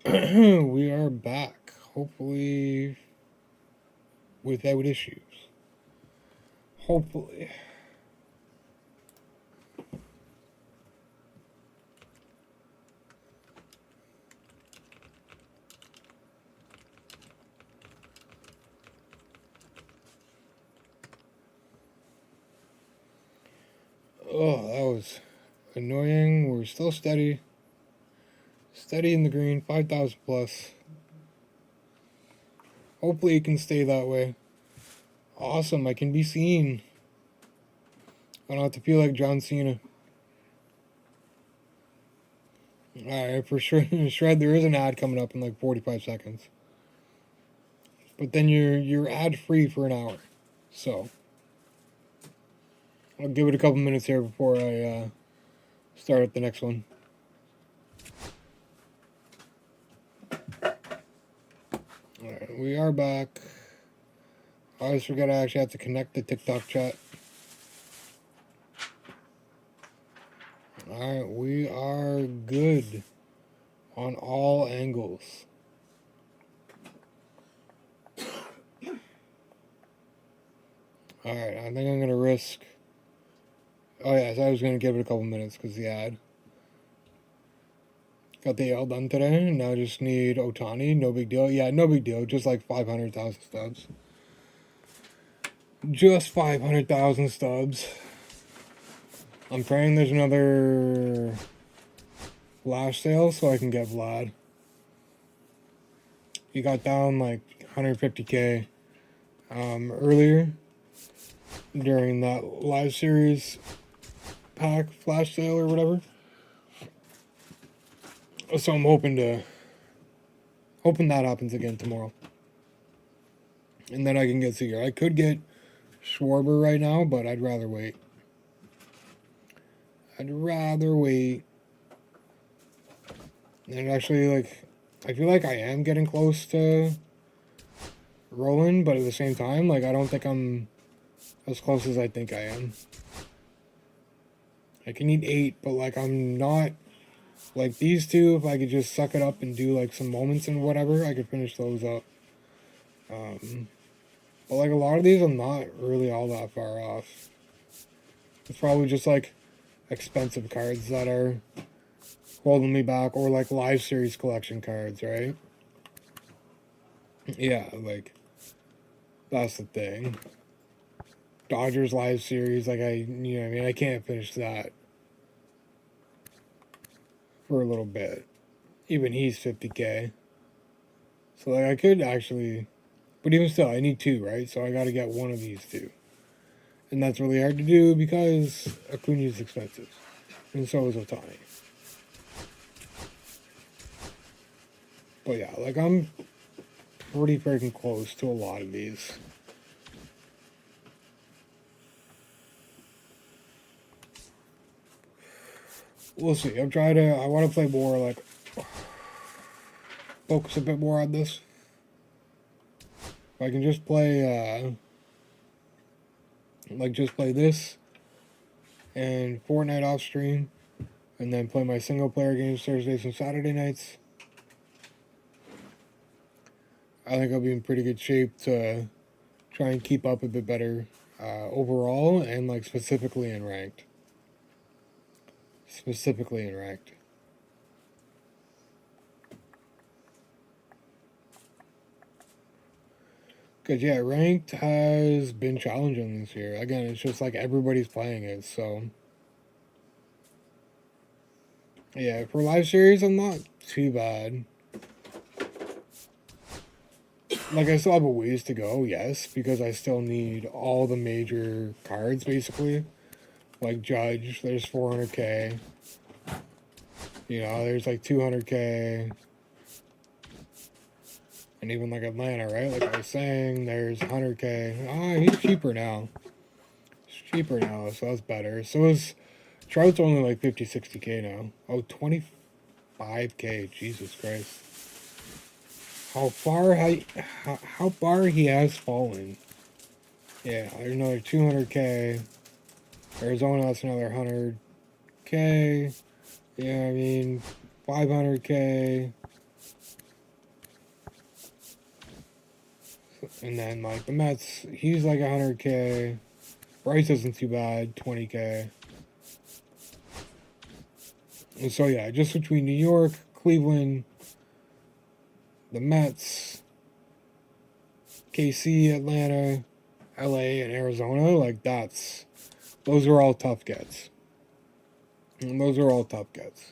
We are back, hopefully without issues. Hopefully. Oh, that was annoying. We're still steady. Steady in the green, 5,000 plus. Hopefully it can stay that way. Awesome, I can be seen. I don't have to feel like John Cena. Alright, for sure, Shred, there is an ad coming up in like 45 seconds. But then you're ad free for an hour. So I'll give it a couple minutes here before I start at the next one. Alright, we are back. I always forget I actually have to connect the TikTok chat. Alright, we are good on all angles. Alright, I think I'm going to risk... Oh yeah, so I was going to give it a couple minutes because the ad. Got the AL done today, now I just need Otani, no big deal. Yeah, no big deal, just like 500,000 stubs. Just 500,000 stubs. I'm praying there's another flash sale so I can get Vlad. He got down like 150k earlier during that live series pack flash sale or whatever. So I'm hoping that happens again tomorrow. And then I can get Seager. I could get Schwarber right now, but I'd rather wait. And actually, like, I feel like I am getting close to rolling, but at the same time, like, I don't think I'm as close as I think I am. I can eat 8, but, like, I'm not... Like, these two, if I could just suck it up and do, like, some moments and whatever, I could finish those up. But, like, a lot of these, I'm not really all that far off. It's probably just, like, expensive cards that are holding me back, or, like, live series collection cards, right? Yeah, like, that's the thing. Dodgers live series, like, I can't finish that for a little bit. Even he's 50k. So, like, I could actually... But even still, I need 2, right? So I gotta get one of these 2. And that's really hard to do because Acuna's expensive. And so is Otani. But yeah, like, I'm pretty freaking close to a lot of these. We'll see. I want to play more, like, focus a bit more on this. If I can just play, just play this and Fortnite off stream, and then play my single player games Thursdays and Saturday nights, I think I'll be in pretty good shape to try and keep up a bit better overall, and, like, specifically in ranked. Because, yeah, ranked has been challenging this year. Again, it's just like everybody's playing it, so... Yeah, for live series, I'm not too bad. Like, I still have a ways to go, yes, because I still need all the major cards, basically. Like Judge, there's 400k. You know, there's like 200k. And even like Atlanta, right? Like I was saying, there's 100k. Ah, he's cheaper now. He's cheaper now, so that's better. So is Trout's only like 50, 60k now. Oh, 25k. Jesus Christ. How far he has fallen. Yeah, there's another 200k. Arizona, that's another 100k. Yeah, I mean, 500k. And then, like, the Mets, he's like 100K. Bryce isn't too bad, 20K. And so, yeah, just between New York, Cleveland, the Mets, KC, Atlanta, LA, and Arizona, like, those are all tough gets. And those are all tough gets.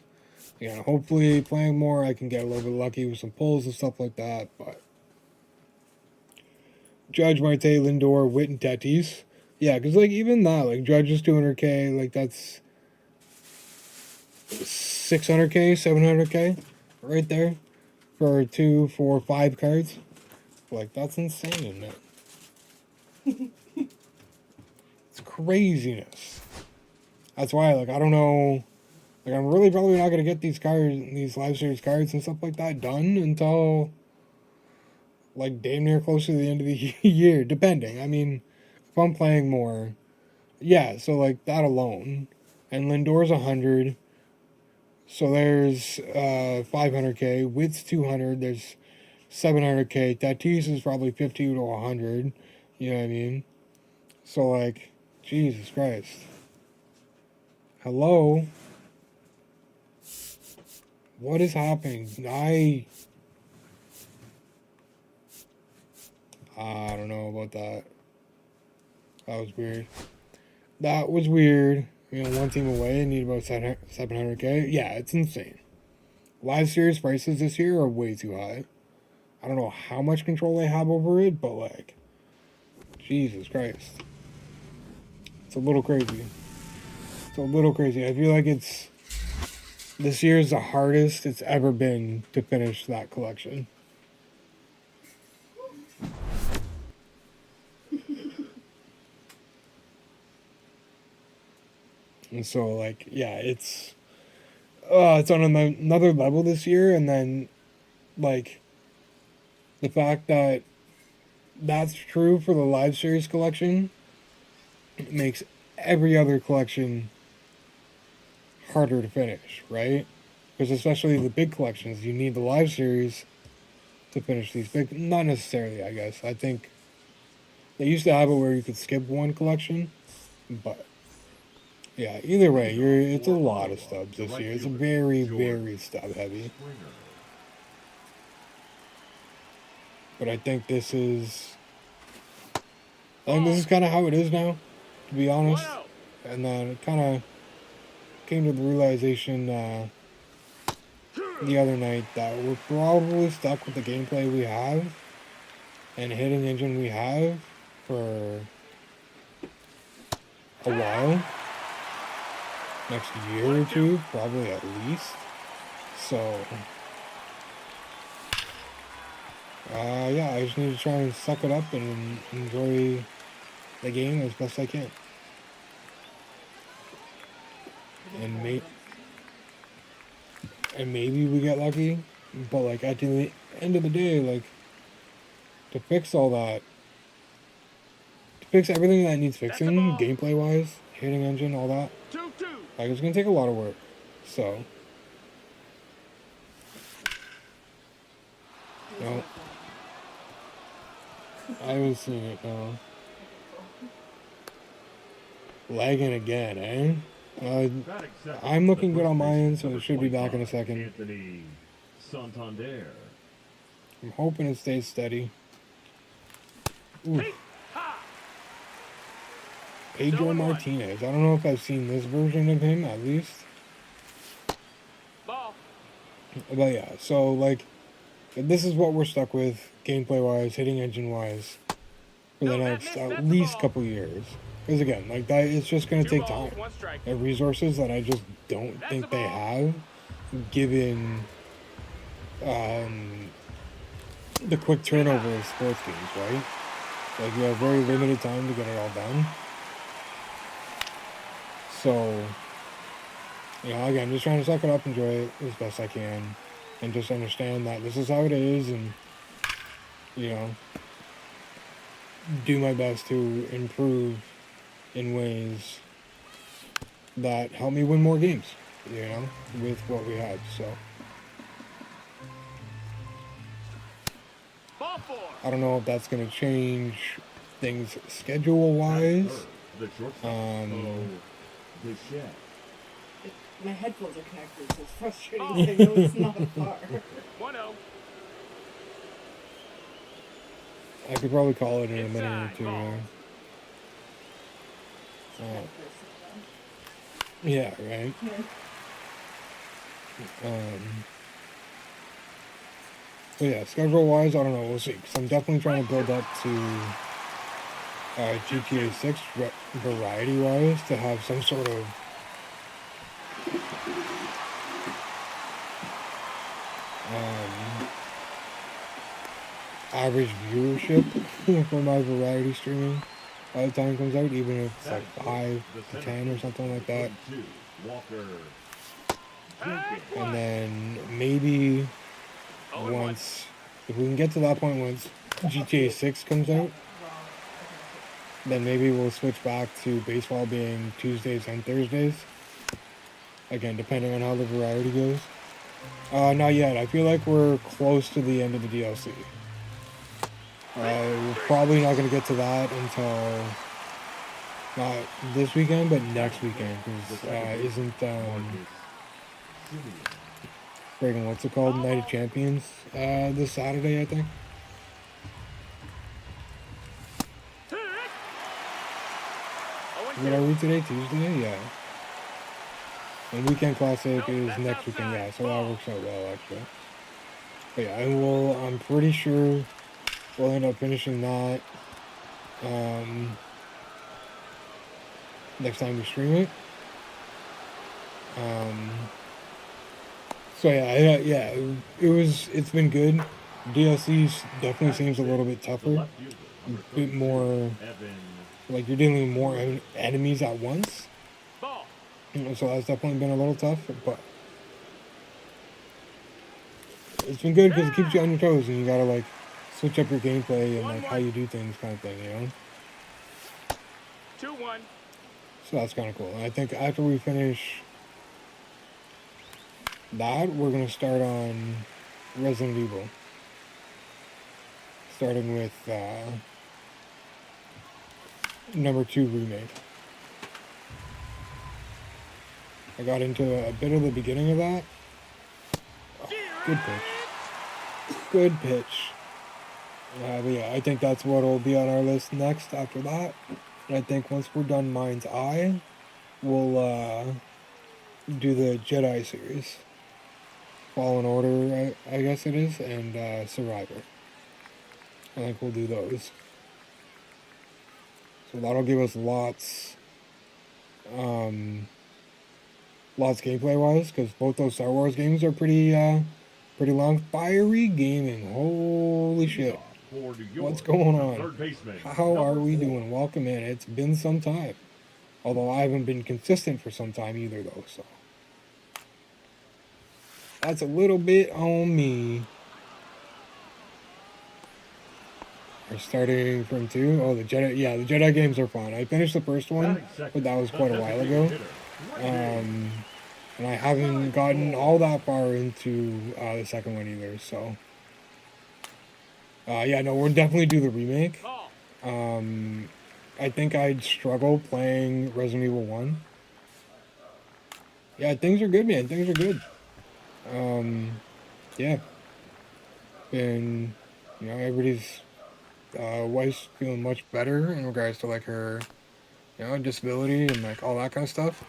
Yeah, hopefully playing more, I can get a little bit lucky with some pulls and stuff like that, but Judge, Marte, Lindor, Witt, and Tatis. Yeah, because, like, even that, like, Judge is 200K, like, that's 600K, 700K right there for 2, 4, 5 cards. Like, that's insane, man. It's craziness. That's why, like, I don't know. Like, I'm really probably not going to get these cards, these live series cards and stuff like that done until, like, damn near close to the end of the year, depending. I mean, if I'm playing more, yeah, so, like, that alone. And Lindor's 100. So there's 500K. Witt's 200. There's 700K. Tatis is probably 50 to 100. You know what I mean? So, like, Jesus Christ. Hello? What is happening? I don't know about that. That was weird. That was weird. You know, one team away and need about 700K. Yeah, it's insane. Live series prices this year are way too high. I don't know how much control they have over it, but, like, Jesus Christ. It's a little crazy. It's a little crazy. I feel like this year's the hardest it's ever been to finish that collection. And so, like, yeah, it's on another level this year. And then, like, the fact that that's true for the live series collection, it makes every other collection harder to finish, right? Because especially the big collections, you need the live series to finish these big. Not necessarily, I guess. I think they used to have it where you could skip one collection, but yeah. Either way, it's a lot of stubs this year. It's very, very stub heavy. But I think this is kind of how it is now, to be honest. And then it kind of came to the realization the other night that we're probably stuck with the gameplay we have and hitting engine we have for a while. Next year or two, probably at least. So, yeah, I just need to try and suck it up and enjoy the game as best I can. And maybe we get lucky, but, like, at the end of the day, like, to fix all that, to fix everything that needs fixing, gameplay-wise, hitting engine, all that, like, it's gonna take a lot of work. So, no, I haven't seen it, no. Lagging again, eh? I'm looking good on my end, so it should be back in a second. I'm hoping it stays steady. Ooh. Pedro Martinez. I don't know if I've seen this version of him, at least. But yeah, so, like, this is what we're stuck with, gameplay-wise, hitting engine-wise, for the next at least couple years. Because, again, like, that, it's just going to take time and resources that I just don't think they have, given the quick turnover of sports games, right? Like, you have very limited time to get it all done. So, you know, again, just trying to suck it up, enjoy it as best I can, and just understand that this is how it is, and, you know, do my best to improve in ways that help me win more games, you know, with what we have. So, I don't know if that's going to change things schedule-wise. My headphones are connected, so it's frustrating because I know it's not far. 1-0. I could probably call it in a minute or two. Yeah, right. So yeah, schedule-wise, I don't know. We'll see. Because I'm definitely trying to build up to GTA 6 variety-wise to have some sort of average viewership for my variety streaming by the time it comes out, even if it's like 5 to 10 or something like that. And then maybe once, if we can get to that point once GTA 6 comes out, then maybe we'll switch back to baseball being Tuesdays and Thursdays. Again, depending on how the variety goes. Not yet. I feel like we're close to the end of the DLC. We're probably not going to get to that until not this weekend, but next weekend. Because isn't friggin' what's it called? Night of Champions this Saturday, I think. What are we today? Tuesday? Yeah. And Weekend Classic is next weekend, yeah, so that works out well, actually. But yeah, I'm pretty sure we'll end up finishing that next time we stream it. So yeah, it's been good. DLC definitely seems a little bit tougher, a bit more, like you're dealing with more enemies at once. So that's definitely been a little tough, but it's been good because it keeps you on your toes and you gotta like switch up your gameplay and like how you do things kind of thing, you know? 2-1. So that's kind of cool. And I think after we finish that, we're going to start on Resident Evil. Starting with number 2 remake. I got into a bit of the beginning of that. Oh, good pitch. Good pitch. But yeah, I think that's what will be on our list next after that. And I think once we're done Mind's Eye, we'll do the Jedi series. Fallen Order, I guess it is, and Survivor. I think we'll do those. So that'll give us lots gameplay-wise, because both those Star Wars games are pretty long. Fiery Gaming, holy shit. What's going on? How are we doing? Welcome in. It's been some time. Although I haven't been consistent for some time either, though, so. That's a little bit on me. We're starting from 2. Oh, the Jedi games are fun. I finished the first one, but that was quite a while ago. And I haven't gotten all that far into the second one either, so. Yeah, no, we'll definitely do the remake. I think I'd struggle playing Resident Evil 1. Yeah, things are good, man. Things are good. Yeah. And, you know, everybody's wife's feeling much better in regards to, like, her, you know, disability and, like, all that kind of stuff.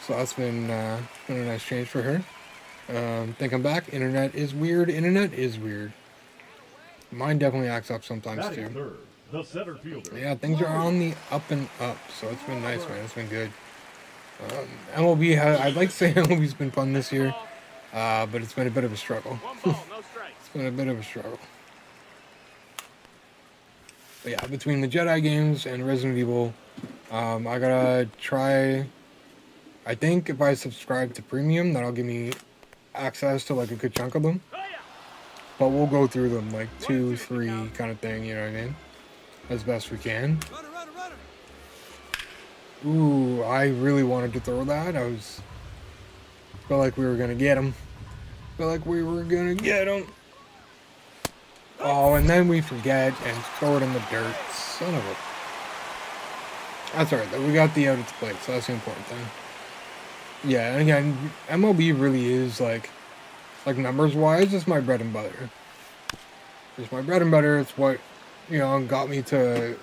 So that's been a nice change for her. Think I'm back. Internet is weird. Internet is weird. Mine definitely acts up sometimes, too. The center fielder. Yeah, things are on the up and up, so it's been nice, man. It's been good. MLB, I'd like to say MLB's been fun this year, but it's been a bit of a struggle. It's been a bit of a struggle. But yeah, between the Jedi games and Resident Evil, I gotta try. I think if I subscribe to Premium, that'll give me access to like a good chunk of them. But we'll go through them like 2, 3 kind of thing, you know what I mean? As best we can. Ooh, I really wanted to throw that. Felt like we were gonna get him. Oh, and then we forget and throw it in the dirt. Son of a... That's alright, though. We got the out at the plate, so that's the important thing. Yeah, and again, MLB really is, like numbers-wise, it's my bread and butter. It's my bread and butter. It's what, got me to,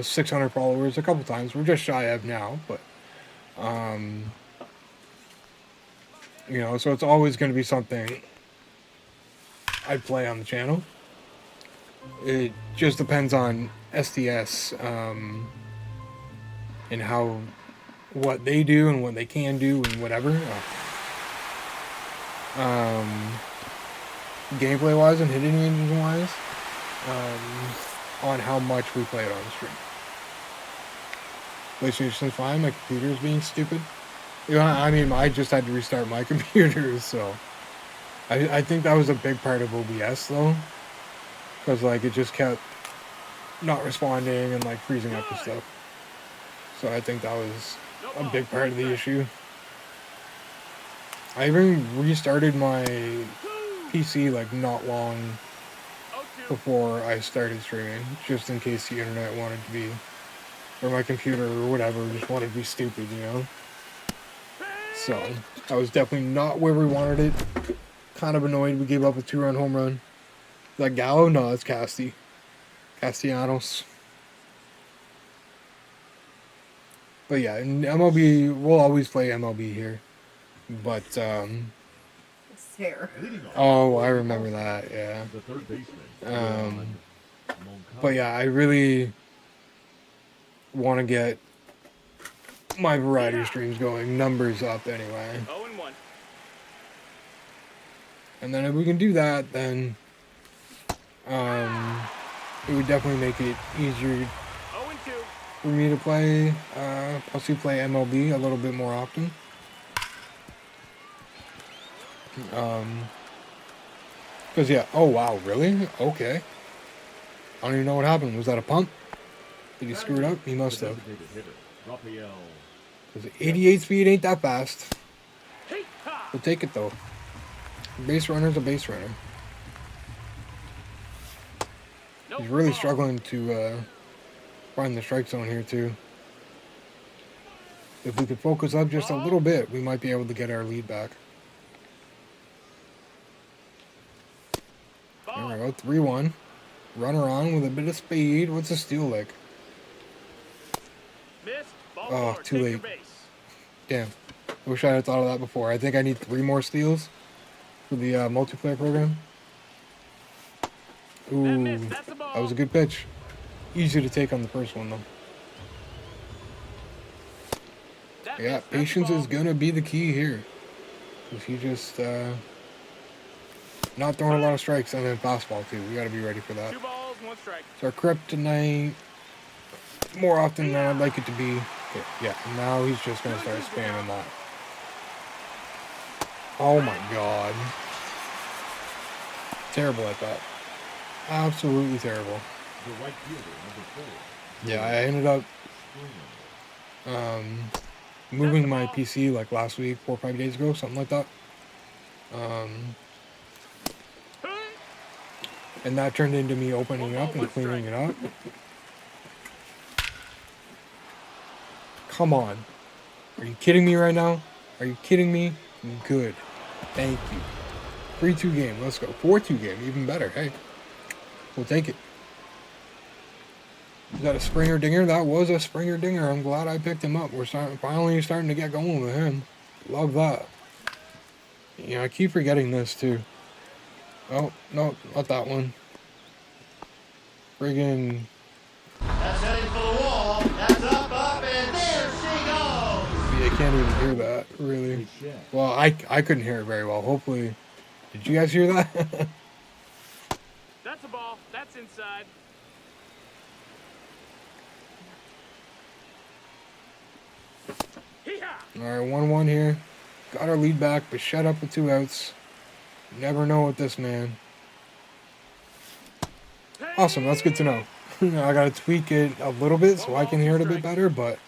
600 followers a couple times. We're just shy of now, but, so it's always going to be something I play on the channel. It just depends on SDS, and what they do and what they can do and whatever. Gameplay wise and hitting ranges wise, on how much we play it on the stream. PlayStation's fine, my computer's being stupid. I mean, I just had to restart my computer, so I think that was a big part of OBS though, because like it just kept not responding and like freezing up and stuff. So I think that was a big part of the issue. I even restarted my PC like not long before I started streaming, just in case the internet wanted to be, or my computer or whatever just wanted to be stupid, So that was definitely not where we wanted it. Kind of annoyed we gave up a 2-run home run. Is that Gallo? No, it's Castellanos. But yeah, in MLB, we'll always play MLB here. But, oh, I remember that, yeah. But yeah, I really want to get my variety streams going, numbers up anyway. And then if we can do that, then it would definitely make it easier for me to play, possibly play MLB a little bit more often. Because yeah, oh wow, really? Okay. I don't even know what happened. Was that a pump? Did he screw it up? He must have. Because 88 speed ain't that fast. We'll take it though. Base runner's a base runner. He's really struggling to find the strike zone here too. If we could focus up just a little bit, we might be able to get our lead back. There we go, 3-1. Runner on with a bit of speed. What's the steal like? Oh, too late. Damn. I wish I had thought of that before. I think I need 3 more steals for the multiplayer program. Ooh, that was a good pitch. Easy to take on the first one, though. Yeah, patience is going to be the key here. If you just not throwing a lot of strikes and then fastball, too. We got to be ready for that. 2 balls, 1 strike. So our kryptonite, more often than I'd like it to be. Okay, yeah, now he's just going to start spamming that. Oh my god. Terrible at that. Absolutely terrible. Yeah, I ended up moving my PC like last week, 4 or 5 days ago, something like that. And that turned into me opening up and cleaning it up. Come on. Are you kidding me right now? Are you kidding me? Good. Thank you. 3-2 game. Let's go. 4-2 game. Even better. Hey. We'll take it. Is that a Springer dinger? That was a Springer dinger. I'm glad I picked him up. We're finally starting to get going with him. Love that. I keep forgetting this too. Oh, no, not that one. Friggin'. That's heading for the wall. That's up, and there she goes. I can't even hear that, really. Well, I couldn't hear it very well. Hopefully. Did you guys hear that? That's a ball. That's inside. Alright, 1-1 here. Got our lead back, but shut up with 2 outs. You never know with this man. Awesome, that's good to know. I gotta tweak it a little bit so I can hear it a bit better, but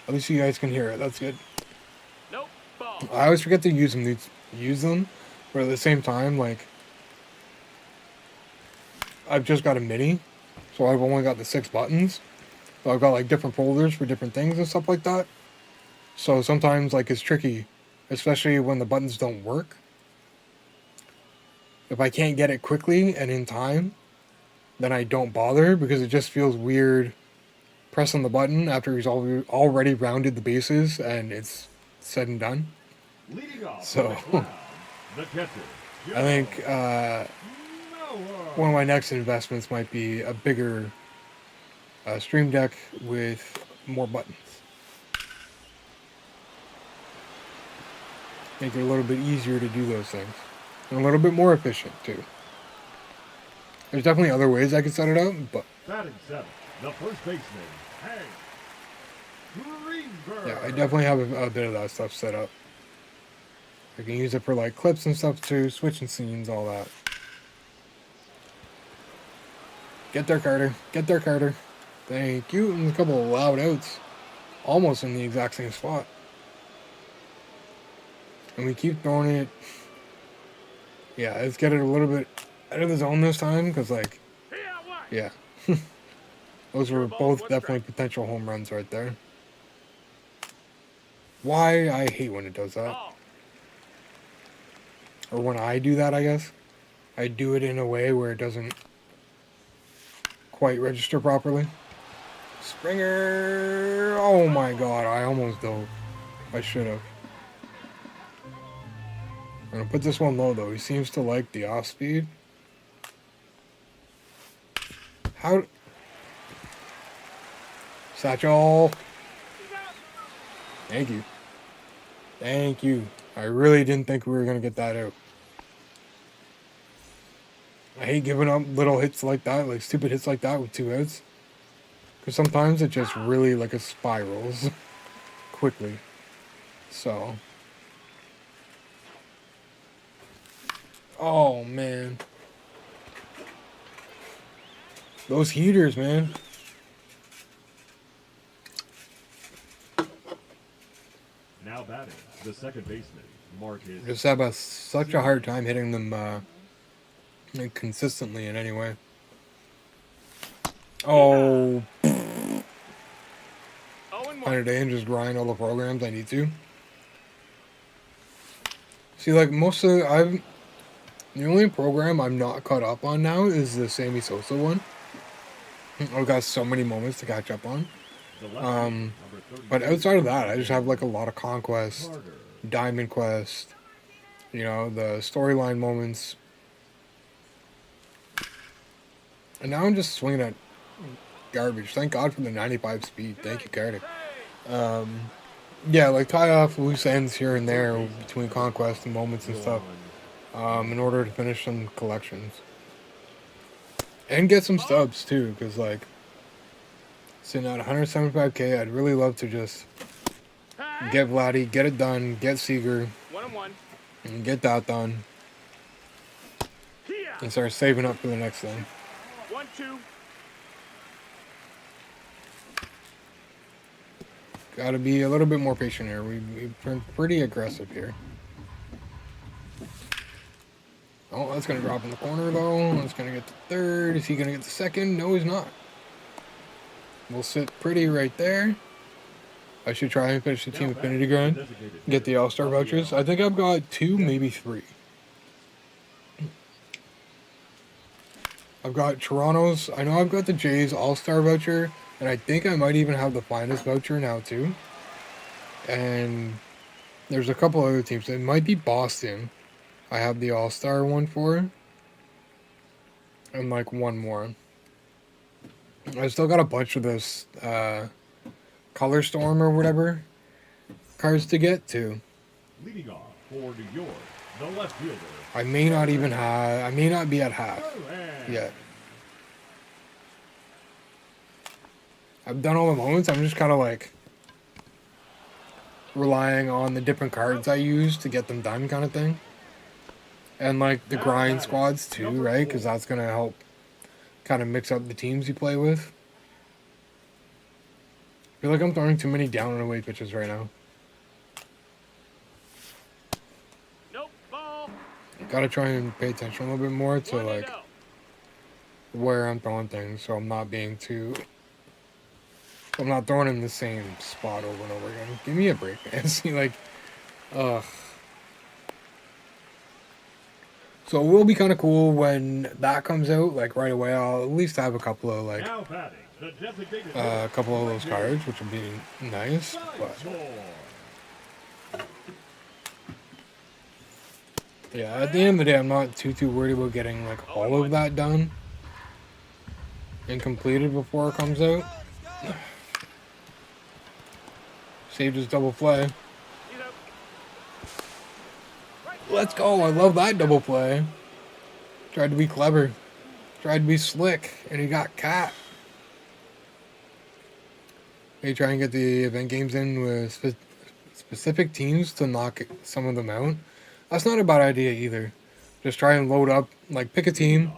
at least you guys can hear it. That's good. Nope. Ball. I always forget to use them, but at the same time, like, I've just got a mini, so I've only got the 6 buttons. So I've got like different folders for different things and stuff like that. So sometimes like it's tricky, especially when the buttons don't work. If I can't get it quickly and in time, then I don't bother because it just feels weird pressing the button after he's already rounded the bases and it's said and done. Leading off So the catcher, I think one of my next investments might be a bigger Stream Deck with more buttons. Make it a little bit easier to do those things. And a little bit more efficient, too. There's definitely other ways I could set it up, but... batting seventh, the first baseman, Hank Greenberg. yeah, I definitely have a bit of that stuff set up. I can use it for, like, clips and stuff, too. Switching scenes, all that. Get there, Carter. Get there, Carter. Thank you. And a couple of loud outs. Almost in the exact same spot. And we keep throwing it. Yeah, let's get it a little bit out of the zone this time, because, like, yeah. Those were both definitely potential home runs right there. Why? I hate when it does that. Or when I do that, I guess. I do it in a way where it doesn't quite register properly. Springer! Oh my god, I almost dove. I should have. I'm gonna put this one low though. He seems to like the off speed. How? Satchel! Thank you. Thank you. I really didn't think we were gonna get that out. I hate giving up little hits like that, like stupid hits like that with 2 outs. Because sometimes it just really like it spirals quickly. So. Oh man. Those heaters, man. Now batting, the second baseman, Marcus. Just have such a hard time hitting them consistently in any way. Oh. Find a day and just grind all the programs I need to. See, like most of the only program I'm not caught up on now is the Sammy Sosa one. I've got so many moments to catch up on. But outside of that, I just have like a lot of Conquest, Diamond Quest, you know, the storyline moments. And now I'm just swinging at garbage. Thank God for the 95 speed. Thank you, Carter. Yeah, like tie off loose ends here and there between Conquest and moments and stuff in order to finish some collections. And get some stubs too, because like sitting at 175k, I'd really love to just get Vladdy, get it done, get Seager, and get that done, and start saving up for the next thing. 1-2. Gotta be a little bit more patient here. We've been pretty aggressive here. Oh, that's gonna drop in the corner though. That's gonna get to third. Is he gonna get to second? No, he's not. We'll sit pretty right there. I should try and finish the Team Affinity grind. Get the All-Star vouchers. I think I've got 2, maybe 3. I've got Toronto's. I know I've got the Jays All-Star voucher. And I think I might even have the Finest voucher now too. And there's a couple other teams. It might be Boston. I have the All-Star one for. And like one more. I still got a bunch of those Color Storm or whatever cards to get to. Leading off for New York, the left fielder. I may not be at half yet. I've done all the moments. I'm just kind of like relying on the different cards I use to get them done, kind of thing. And like the grind squads too, right? Because that's gonna help kind of mix up the teams you play with. I feel like I'm throwing too many down and away pitches right now. Nope, ball. Gotta try and pay attention a little bit more to like where I'm throwing things, so I'm not being too. I'm not throwing in the same spot over and over again. Give me a break, man. See, like, ugh. So it will be kind of cool when that comes out. Like right away, I'll at least have a couple of like Now batting, the designated a couple of hitter, those cards, which would be nice. But yeah, at the end of the day, I'm not too worried about getting like all of that done and completed before it comes out. Saved his double play. Let's go. I love that double play. Tried to be clever. Tried to be slick. And he got caught. They try and get the event games in with specific teams to knock some of them out. That's not a bad idea either. Just try and load up. Like, pick a team.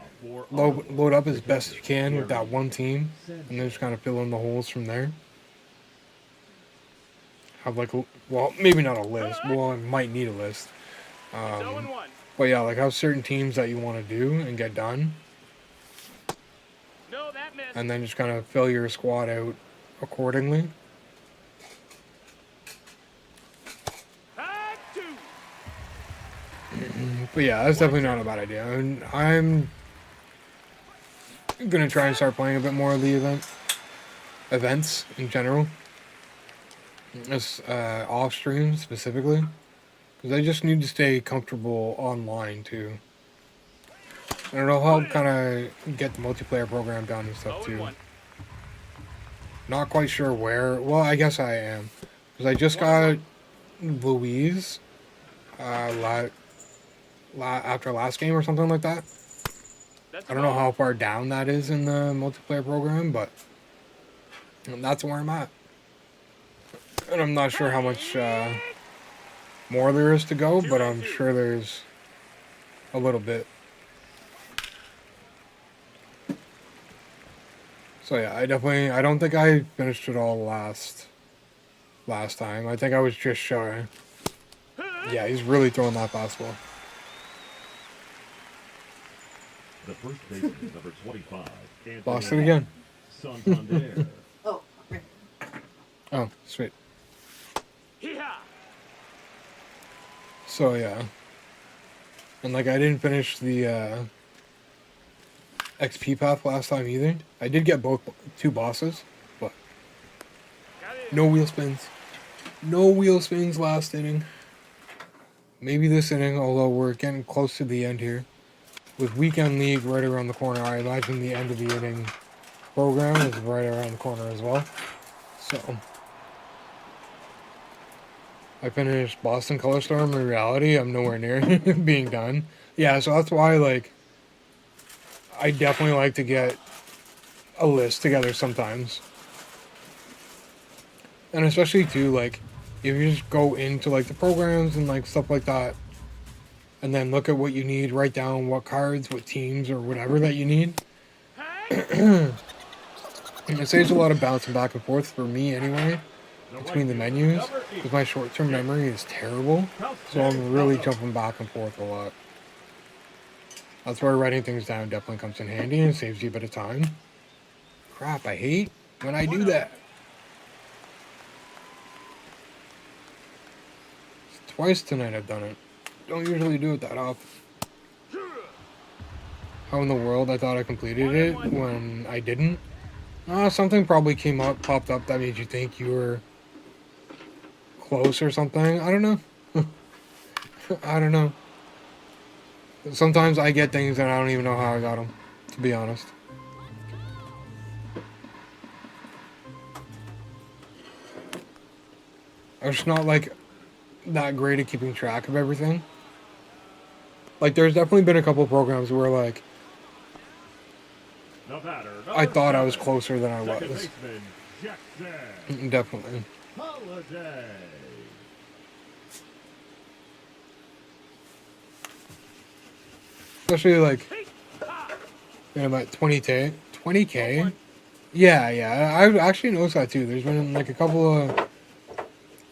Load up as best you can with that one team. And then just kind of fill in the holes from there. Have like, well, maybe not a list. Well, I might need a list. But yeah, like have certain teams that you want to do and get done. And then just kind of fill your squad out accordingly. But yeah, that's definitely not a bad idea. I'm gonna try and start playing a bit more of the events in general. Just off stream specifically. Because I just need to stay comfortable online too. And it'll help kind of get the multiplayer program done and stuff too. Not quite sure where. Well, I guess I am. Because I just got Louise after last game or something like that. I don't know how far down that is in the multiplayer program, but that's where I'm at. And I'm not sure how much more there is to go, but I'm sure there's a little bit. So yeah, I don't think I finished it all last time. I think I was just shy. Yeah, he's really throwing that fastball. the first baseman, number 25. Lost it again. Santander. Oh, okay. Oh, sweet. So yeah. And like I didn't finish the XP path last time either. I did get two bosses, but no wheel spins. No wheel spins last inning. Maybe this inning, although we're getting close to the end here. With Weekend League right around the corner, I imagine the end of the inning program is right around the corner as well. So I finished Boston Color Storm. In reality, I'm nowhere near being done. Yeah, so that's why, like, I definitely like to get a list together sometimes. And especially, too, like, if you just go into, like, the programs and, like, stuff like that, and then look at what you need, write down what cards, what teams, or whatever that you need. It saves a lot of bouncing back and forth for me, anyway, between the menus, because my short-term memory is terrible, so I'm really jumping back and forth a lot. That's where writing things down definitely comes in handy and saves you a bit of time. Crap, I hate when I do that. It's twice tonight I've done it. Don't usually do it that often. How in the world I thought I completed it when I didn't? Something probably popped up that made you think you were close or something. I don't know. I don't know. Sometimes I get things and I don't even know how I got them, to be honest. I'm just not, like, that great at keeping track of everything. Like, there's definitely been a couple of programs where, like, I thought I was closer than I was. Definitely. Holiday. Especially, like, you know, about 20K. 20K? Yeah, I've actually noticed that too. There's been, like, a couple of,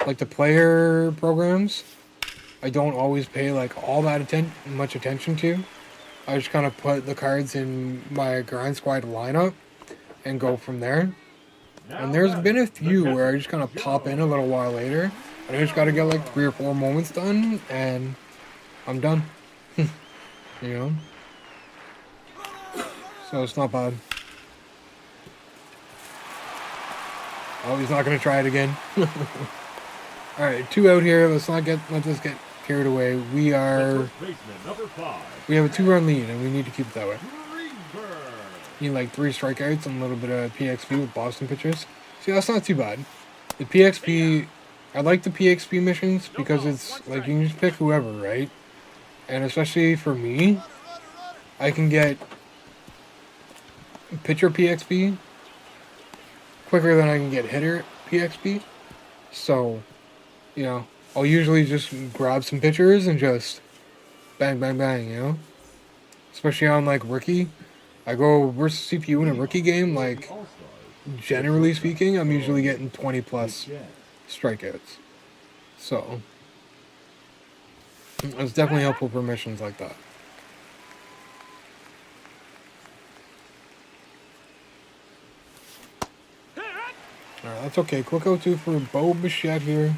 like, the player programs I don't always pay, like, all that much attention to. I just kind of put the cards in my grind squad lineup and go from there. And there's been a few where I just kind of pop in a little while later, and I just got to get like 3 or 4 moments done, and I'm done. You know? So it's not bad. Oh, he's not going to try it again. Alright, 2 out here. Let's just get carried away. We have a 2-run lead, and we need to keep it that way. Need like 3 strikeouts and a little bit of PXP with Boston pitchers. See, that's not too bad. The PXP, I like the PXP missions because it's like you can just pick whoever, right? And especially for me, I can get pitcher PXP quicker than I can get hitter PXP. So, you know, I'll usually just grab some pitchers and just bang, bang, bang, you know? Especially on like rookie. I go versus CPU in a rookie game, like, generally speaking, I'm usually getting 20 plus strikeouts. So, it's definitely helpful for missions like that. Alright, that's okay. Quick 0-2 for Bo Bichette here.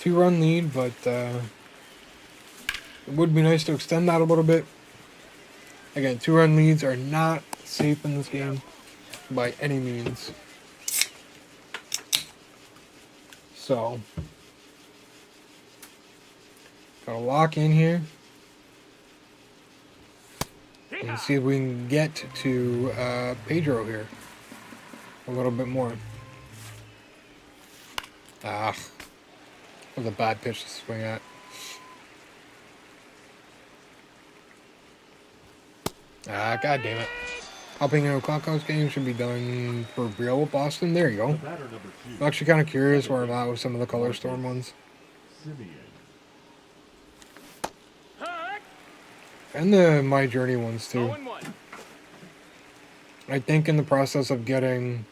2-run lead, but it would be nice to extend that a little bit. Again, 2-run leads are not safe in this game by any means. So, gotta lock in here and see if we can get to Pedro here a little bit more. That was a bad pitch to swing at. God damn it. Hopping into a Clockhouse game should be done for real with Boston. There you go. I'm actually kind of curious where I'm at with some of the Color Storm ones. And the My Journey ones, too. I think in the process of getting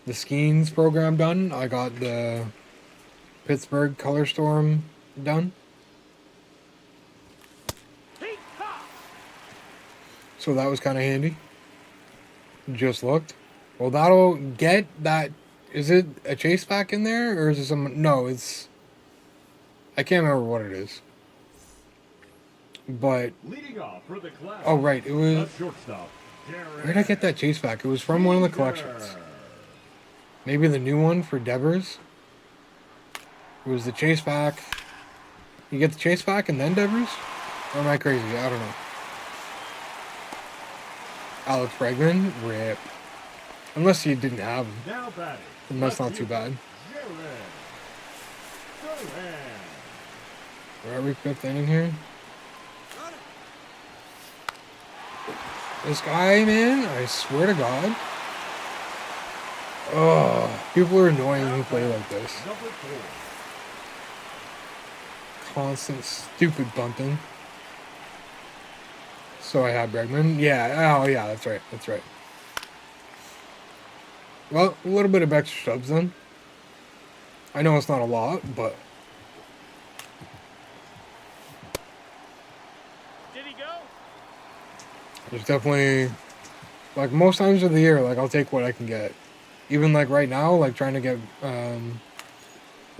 the Skeens program done, I got the Pittsburgh Color Storm done. So that was kind of handy. Just looked. Well, that'll get that. Is it a chase back in there? Or is it some. No, it's. I can't remember what it is. But. Oh, right. It was. Where did I get that chase back? It was from one of the collections. Maybe the new one for Devers. It was the chase back. You get the chase back and then Devers? Or am I crazy? I don't know. Alex Bregman, rip. Unless you didn't have him. And that's not too bad. Where are we, 5th inning here? This guy, man, I swear to God. Oh, people are annoying who play like this. Constant stupid bunting. So I had Bregman. Yeah, oh yeah, that's right. That's right. Well, a little bit of extra subs then. I know it's not a lot, but... Did he go? There's definitely... Like, most times of the year, like, I'll take what I can get. Even, like, right now, like, trying to get,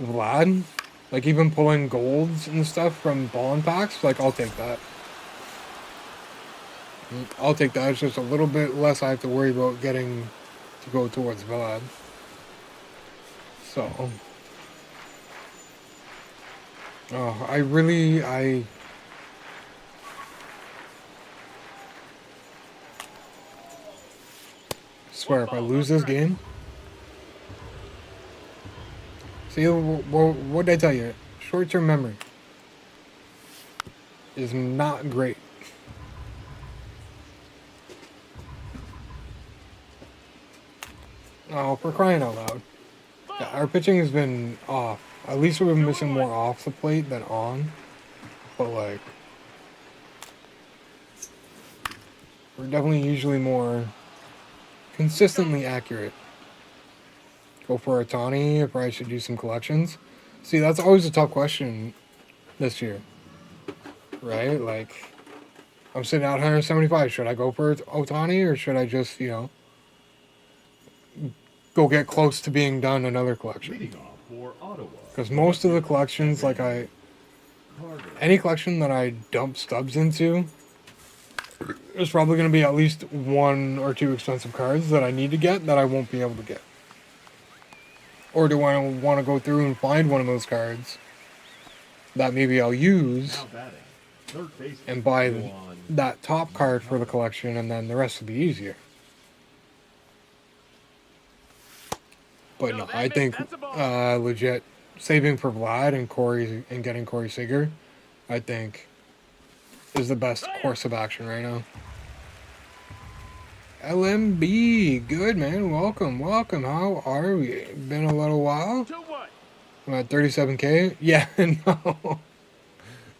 Vlad. Like, even pulling golds and stuff from bond packs, like, I'll take that. I'll take that. It's just a little bit less I have to worry about getting to go towards Vlad. So. Oh, I swear if I lose this game. See, what did I tell you? Short-term memory is not great. Oh, for crying out loud. Yeah, our pitching has been off. At least we've been missing more off the plate than on. But, like, we're definitely usually more consistently accurate. Go for a Tawny if I should do some collections. See, that's always a tough question this year. Right? Like, I'm sitting at 175. Should I go for Otani or should I just, go get close to being done another collection? Leading off for Ottawa. Because most of the collections, Carter. any collection that I dump stubs into, there's probably going to be at least one or two expensive cards that I need to get that I won't be able to get. Or do I want to go through and find one of those cards that maybe I'll use Now batting. Third baseman. and buy Juan. that top card for the collection, and then the rest will be easier. But no, I think legit saving for Vlad and Corey and getting Corey Seager, I think, is the best course of action right now. LMB, good man, welcome. How are we? Been a little while. I'm at 37K. Yeah,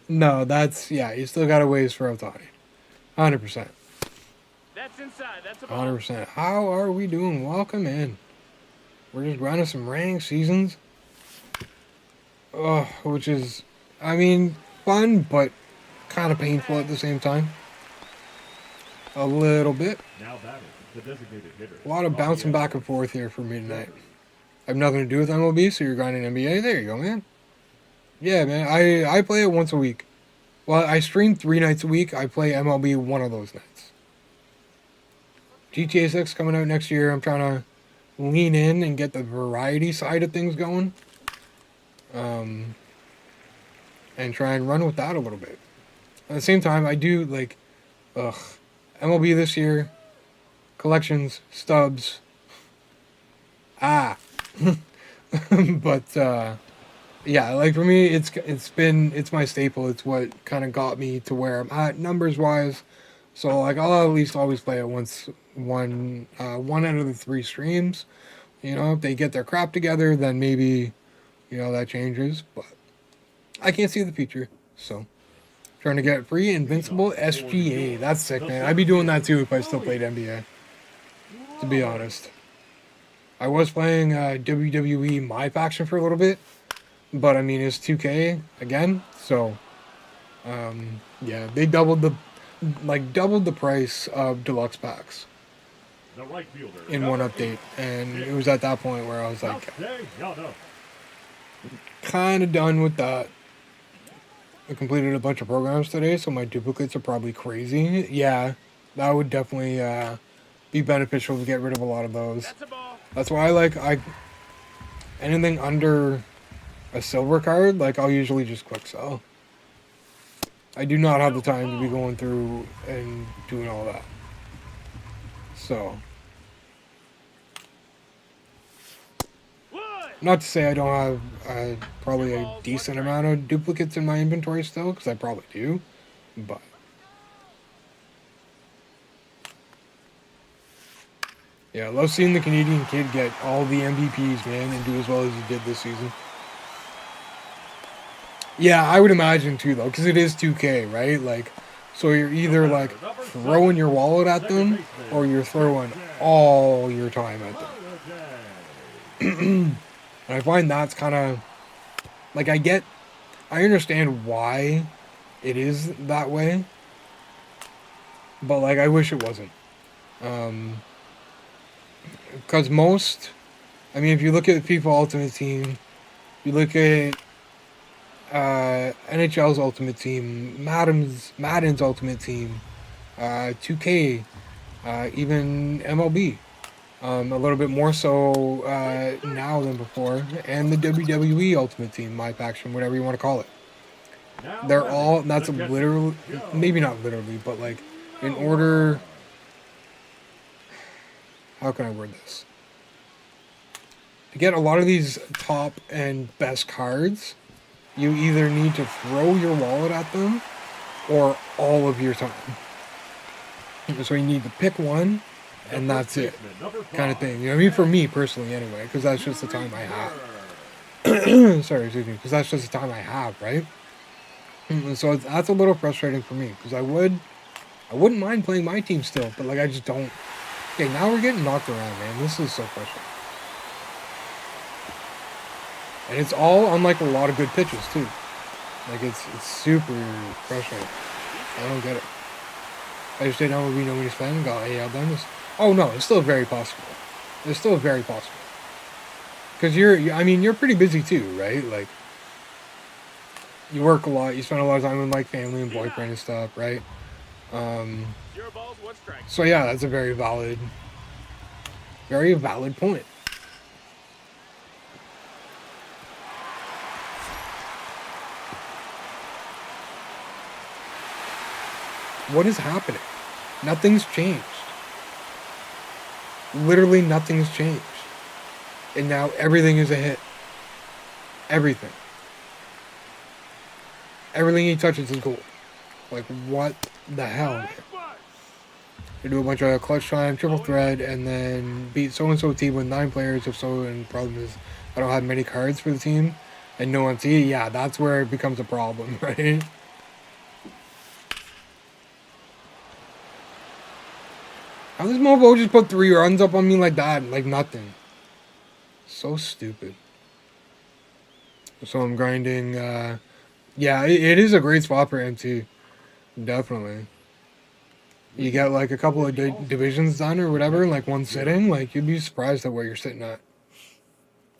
no, that's you still got a ways for Otani. 100%. That's inside. That's a 100%. How are we doing? Welcome in. We're just running some rank seasons. Which is, fun, but kind of painful at the same time. A little bit. Now batting. The designated hitter. A lot of bouncing back and forth here for me tonight. I have nothing to do with MLB, so you're grinding NBA. There you go, man. Yeah, man. I play it once a week. Well, I stream 3 nights a week. I play MLB one of those nights. GTA 6 coming out next year. I'm trying to lean in and get the variety side of things going. And try and run with that a little bit. At the same time, I do, MLB this year, collections, stubs. But, for me, it's my staple. It's what kind of got me to where I'm at numbers-wise. So, I'll at least always play it one out of the 3 streams. If they get their crap together, then maybe, that changes. But I can't see the future, so trying to get free Invincible SGA. That's sick, man. I'd be doing that too if I still played NBA, to be honest. I was playing WWE My Faction for a little bit, but it's 2K again, so they doubled the price of deluxe packs The right fielder. in one update, and it was at that point where I was like, kind of done with that. I completed a bunch of programs today, so my duplicates are probably crazy. Yeah, that would definitely be beneficial to get rid of a lot of those. That's a ball. That's why I anything under a silver card, I'll usually just quick sell. I do not have the time to be going through and doing all that. So, not to say I don't have probably a decent amount of duplicates in my inventory still, because I probably do, but yeah, I love seeing the Canadian kid get all the MVPs, man, and do as well as he did this season. Yeah, I would imagine too, though, because it is 2K, right? So you're either throwing your wallet at them, or you're throwing all your time at them. And I find that's kind of I understand why it is that way, but I wish it wasn't. Because if you look at FIFA Ultimate Team, you look at NHL's Ultimate Team, Madden's Ultimate Team, 2K, even MLB. A little bit more so now than before, and the WWE Ultimate Team, My Faction, whatever you want to call it. They're all, that's literally, maybe not literally, but in order, how can I word this? To get a lot of these top and best cards, you either need to throw your wallet at them or all of your time. So you need to pick one, and that's it, kind of thing. For me personally, anyway, because that's just the time I have. Sorry, excuse me, because that's just the time I have, right? So that's a little frustrating for me, because I wouldn't mind playing my team still, but I just don't. Okay, now we're getting knocked around, man. This is so frustrating. And it's all on a lot of good pitches too. It's super frustrating. I don't get it. I just didn't know no money spent and got AL done. Oh no, it's still very possible. It's still very possible. Because you're pretty busy too, right? Like, you work a lot, you spend a lot of time with like family and boyfriend and stuff, right? Zero balls, one strike. So yeah, that's a very valid point. What is happening? Nothing's changed. Literally nothing's changed. And now everything is a hit. Everything. Everything he touches is gold. Like, what the hell, man? I do a bunch of clutch time, triple thread, and then beat so-and-so team with 9 players. If so, and the problem is I don't have many cards for the team. And no MT, yeah, that's where it becomes a problem, right? How does Mobo just put 3 runs up on me like that? Like nothing. So stupid. So I'm grinding, yeah, it is a great spot for MT. Definitely. You get like a couple of divisions done or whatever in like one sitting, like you'd be surprised at where you're sitting at.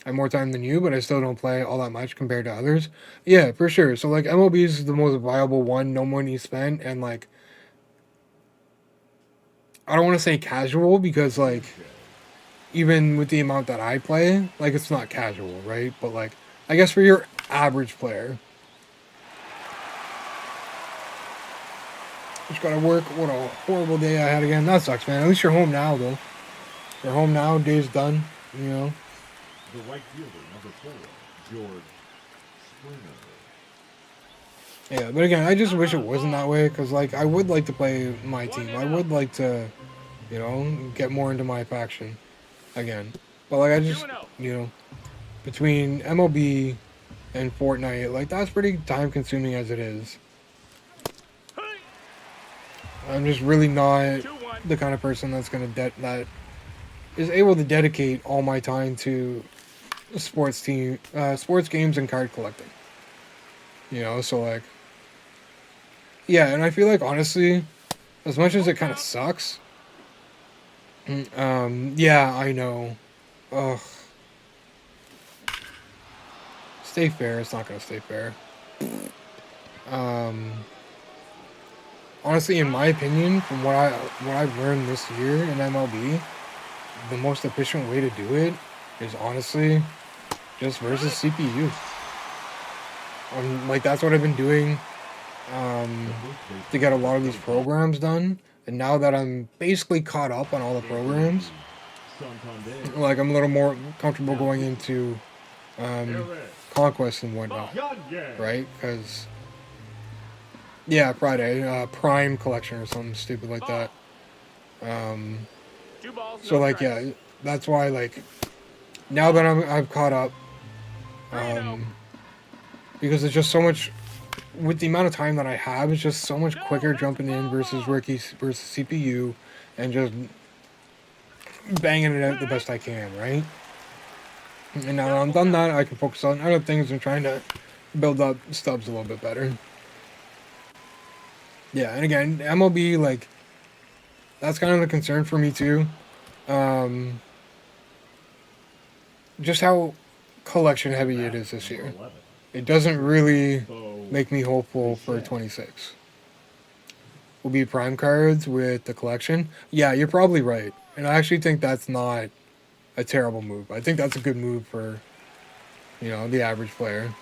I have more time than you, but I still don't play all that much compared to others. Yeah, for sure. So like MLB is the most viable one, no money spent, and like I don't want to say casual because like even with the amount that I play, like it's not casual, right? But like I guess for your average player, just gotta work. What a horrible day I had again. That sucks, man. At least you're home now, though. You're home now. Day's done. You know. The right fielder, number 4, George Springer. Yeah, but again, I just wish it wasn't that way because, like, I would like to play my team. I would like to, you know, get more into my faction again. But like, I just, you know, between MLB and Fortnite, like that's pretty time consuming as it is. I'm just really not the kind of person that's gonna that is able to dedicate all my time to sports games and card collecting. You know, so like, yeah, and I feel like honestly, as much as it kind of sucks, yeah, I know. Ugh. Stay fair. It's not gonna stay fair. Honestly, in my opinion, from what I've learned this year in MLB, the most efficient way to do it is honestly just versus CPU. Like that's what I've been doing to get a lot of these programs done. And now that I'm basically caught up on all the programs, like I'm a little more comfortable going into Conquest and whatnot, right? Because yeah, Friday, Prime Collection or something stupid like that. So like, yeah, that's why like now that I've caught up, because it's just so much with the amount of time that I have, it's just so much quicker jumping in versus rookies versus CPU, and just banging it out the best I can, right? And now that I'm done that, I can focus on other things and trying to build up stubs a little bit better. Yeah, and again, MLB, like, that's kind of the concern for me too. Just how collection heavy it is this year. It doesn't really make me hopeful for 26. Will be prime cards with the collection. Yeah, you're probably right. And I actually think that's not a terrible move. I think that's a good move for, you know, the average player.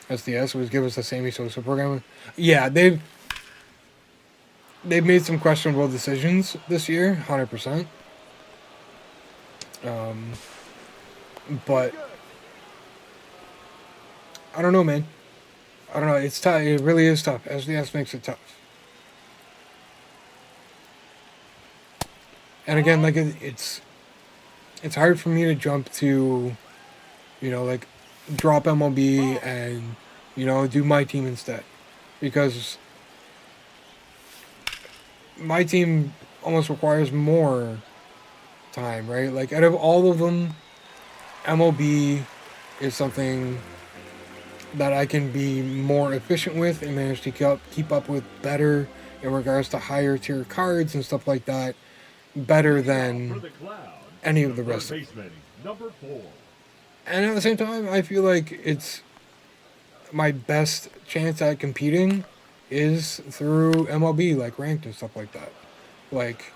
SDS was give us the Sammy Sosa program. Yeah, they've made some questionable decisions this year, 100%. But I don't know, man. I don't know. It's tough. It really is tough. SDS makes it tough. And again, like it's hard for me to jump to, you know, like drop MLB and, you know, do my team instead, because my team almost requires more time, right? Like out of all of them, MLB is something that I can be more efficient with and manage to keep up with better in regards to higher tier cards and stuff like that better For than the Cloud, any of the rest third of them. baseman, number 4. And at the same time, I feel like it's my best chance at competing is through MLB, like ranked and stuff like that. Like,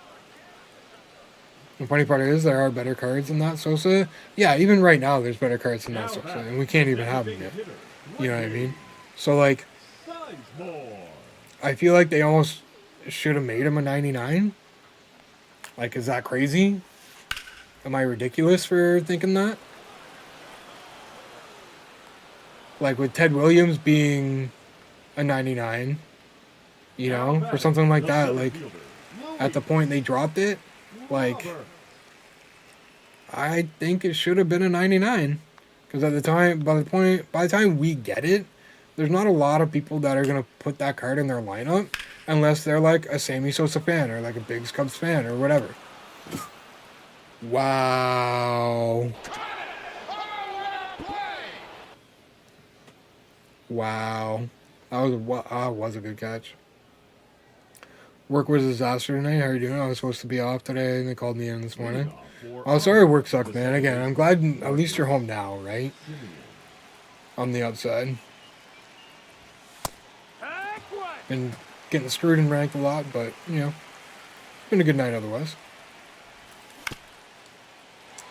the funny part is there are better cards than that Sosa. Yeah, even right now there's better cards than that Sosa, and we can't even have them yet. You know what I mean? So like, Sizemore. I feel like they almost should have made him a 99. Like, is that crazy? Am I ridiculous for thinking that? Like with Ted Williams being a 99, you know, for something like that. Like at the point they dropped it, like I think it should have been a 99. Because at the time, by the time we get it, there's not a lot of people that are gonna put that card in their lineup unless they're like a Sammy Sosa fan or like a Big Cubs fan or whatever. Wow. Wow. That was a good catch. Work was a disaster tonight. How are you doing? I was supposed to be off today and they called me in this morning. Oh, sorry work sucked, man. Again, I'm glad at least you're home now, right? On the upside. Been getting screwed and ranked a lot, but, you know, it's been a good night otherwise.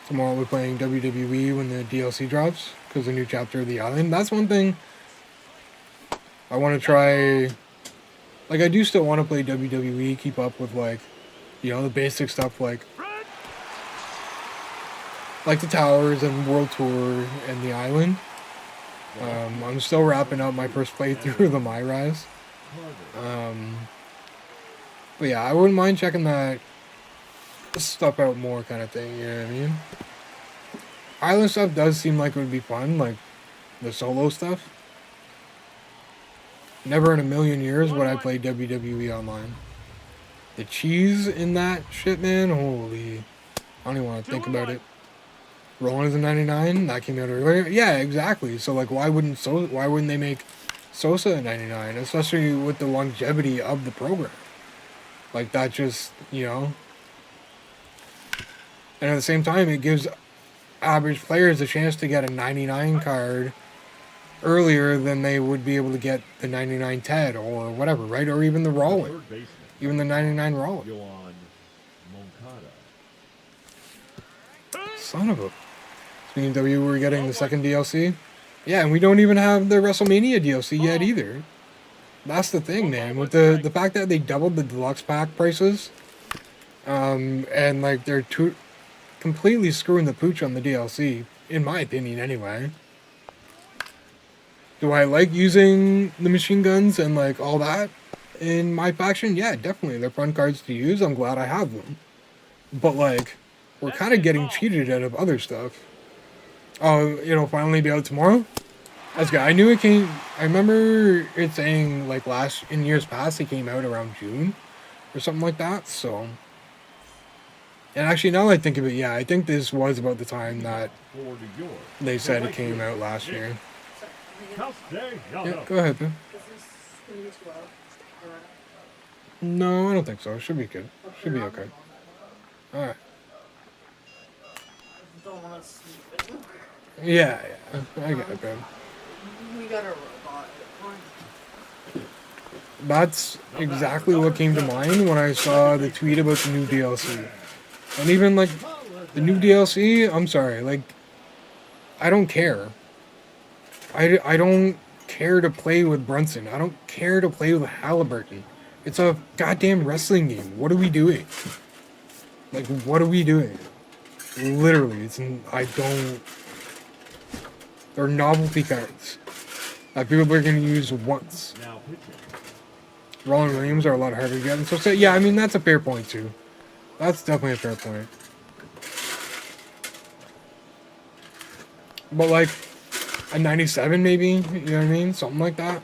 Tomorrow we're playing WWE when the DLC drops, because the new chapter of the island. That's one thing I want to try. Like, I do still want to play WWE, keep up with, like, you know, the basic stuff, like the towers and World Tour and the island. I'm still wrapping up my first playthrough of the My Rise. But yeah, I wouldn't mind checking that stuff out more kind of thing, you know what I mean? Island stuff does seem like it would be fun, like the solo stuff. Never in a million years would I play WWE online. The cheese in that shit, man, holy. I don't even want to think about it. Rolling as a 99, that came out earlier. Yeah, exactly. So like, why wouldn't they make Sosa a 99, especially with the longevity of the program? Like that just, you know. And at the same time, it gives average players a chance to get a 99 card earlier than they would be able to get the 99 Ted or whatever, right? Or even the Rollin. Even the 99 Rollin. Son of a... Speaking of W, we're getting the second DLC. Yeah, and we don't even have the WrestleMania DLC yet either. That's the thing, man. With the fact that they doubled the deluxe pack prices, and like they're completely screwing the pooch on the DLC, in my opinion, anyway. Do I like using the machine guns and like all that in my faction? Yeah, definitely. They're fun cards to use. I'm glad I have them. But like, we're kind of getting cheated out of other stuff. Oh, it'll finally be out tomorrow? That's good. I knew it came... I remember it saying, like, in years past, it came out around June or something like that, so... And actually, now that I think of it, yeah, I think this was about the time that they said it came out last year. Yeah, go ahead, man. No, I don't think so. It should be good. Should be okay. Alright. Don't want to sleep. Yeah, I get it, man. We got a robot. That's exactly what came to mind when I saw the tweet about the new DLC. And even, like, the new DLC, I'm sorry, like, I don't care. I don't care to play with Brunson. I don't care to play with Halliburton. It's a goddamn wrestling game. What are we doing? Like, what are we doing? Literally, I don't... They're novelty cards that people are going to use once. Rollin Williams are a lot harder to get. And so, yeah, I mean, that's a fair point, too. That's definitely a fair point. But, like, a 97, maybe? You know what I mean? Something like that.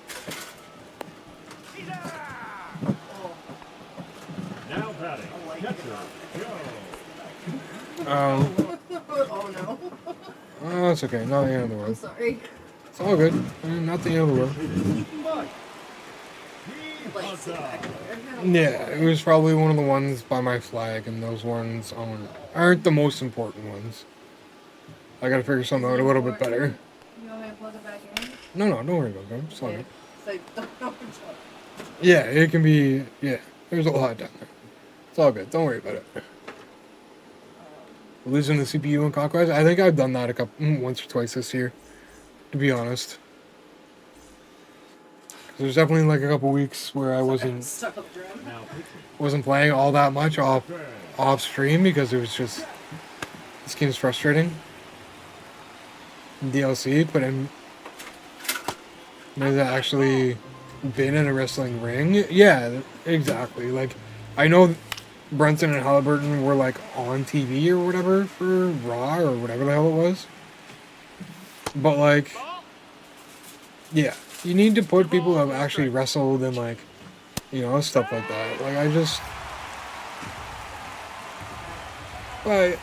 Now batting, catcher, Joe. Oh no. Oh, it's okay. Not the end of the I'm world. sorry. It's all good. Not the end of the world. But he like sit back there. Yeah, it was probably one of the ones by my flag, and those ones aren't the most important ones. I gotta figure something out a little bit better. You want me to plug it back in? No, don't worry about it. It's fine. It's like, don't know which one. Yeah, it can be. Yeah, there's a lot down there. It's all good. Don't worry about it. Losing the CPU in Conquest. I think I've done that once or twice this year, to be honest. There's definitely like a couple weeks where I wasn't playing all that much off stream because it was just this game's frustrating. DLC, but I'm never actually been in a wrestling ring. Yeah, exactly. Like I know Brunson and Halliburton were like on TV or whatever for Raw or whatever the hell it was. But like, yeah, you need to put people who have actually wrestled and like, stuff like that. Like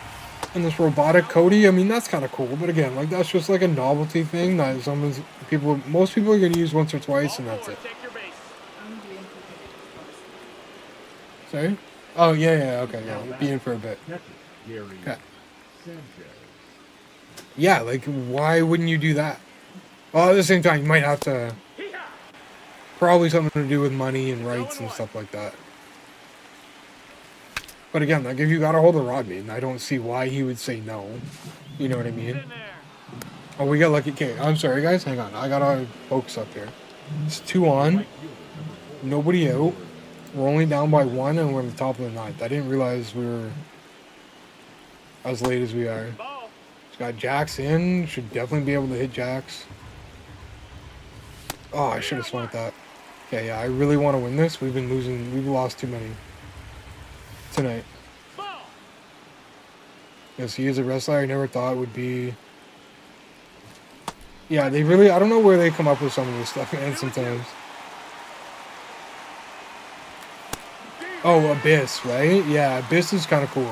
and this robotic Cody, I mean that's kind of cool. But again, like that's just like a novelty thing that most people are gonna use once or twice and that's it. Sorry? Oh, yeah, okay, yeah. Be in for a bit. Okay. Yeah, like, why wouldn't you do that? Well, at the same time, you might have to... Probably something to do with money and rights and stuff like that. But again, like, if you got a hold of Rodney, I don't see why he would say no. You know what I mean? Oh, we got lucky. Okay, I'm sorry, guys. Hang on. I gotta focus up here. It's 2 on. Nobody out. We're only down by 1 and we're on the top of the 9th. I didn't realize we were as late as we are. It's got Jax in. Should definitely be able to hit Jax. Oh, I should have swung at that. Okay, yeah, I really want to win this. We've lost too many tonight. Yes, he is a wrestler. I never thought would be... Yeah, I don't know where they come up with some of this stuff, man, sometimes. Oh, Abyss, right? Yeah, Abyss is kind of cool.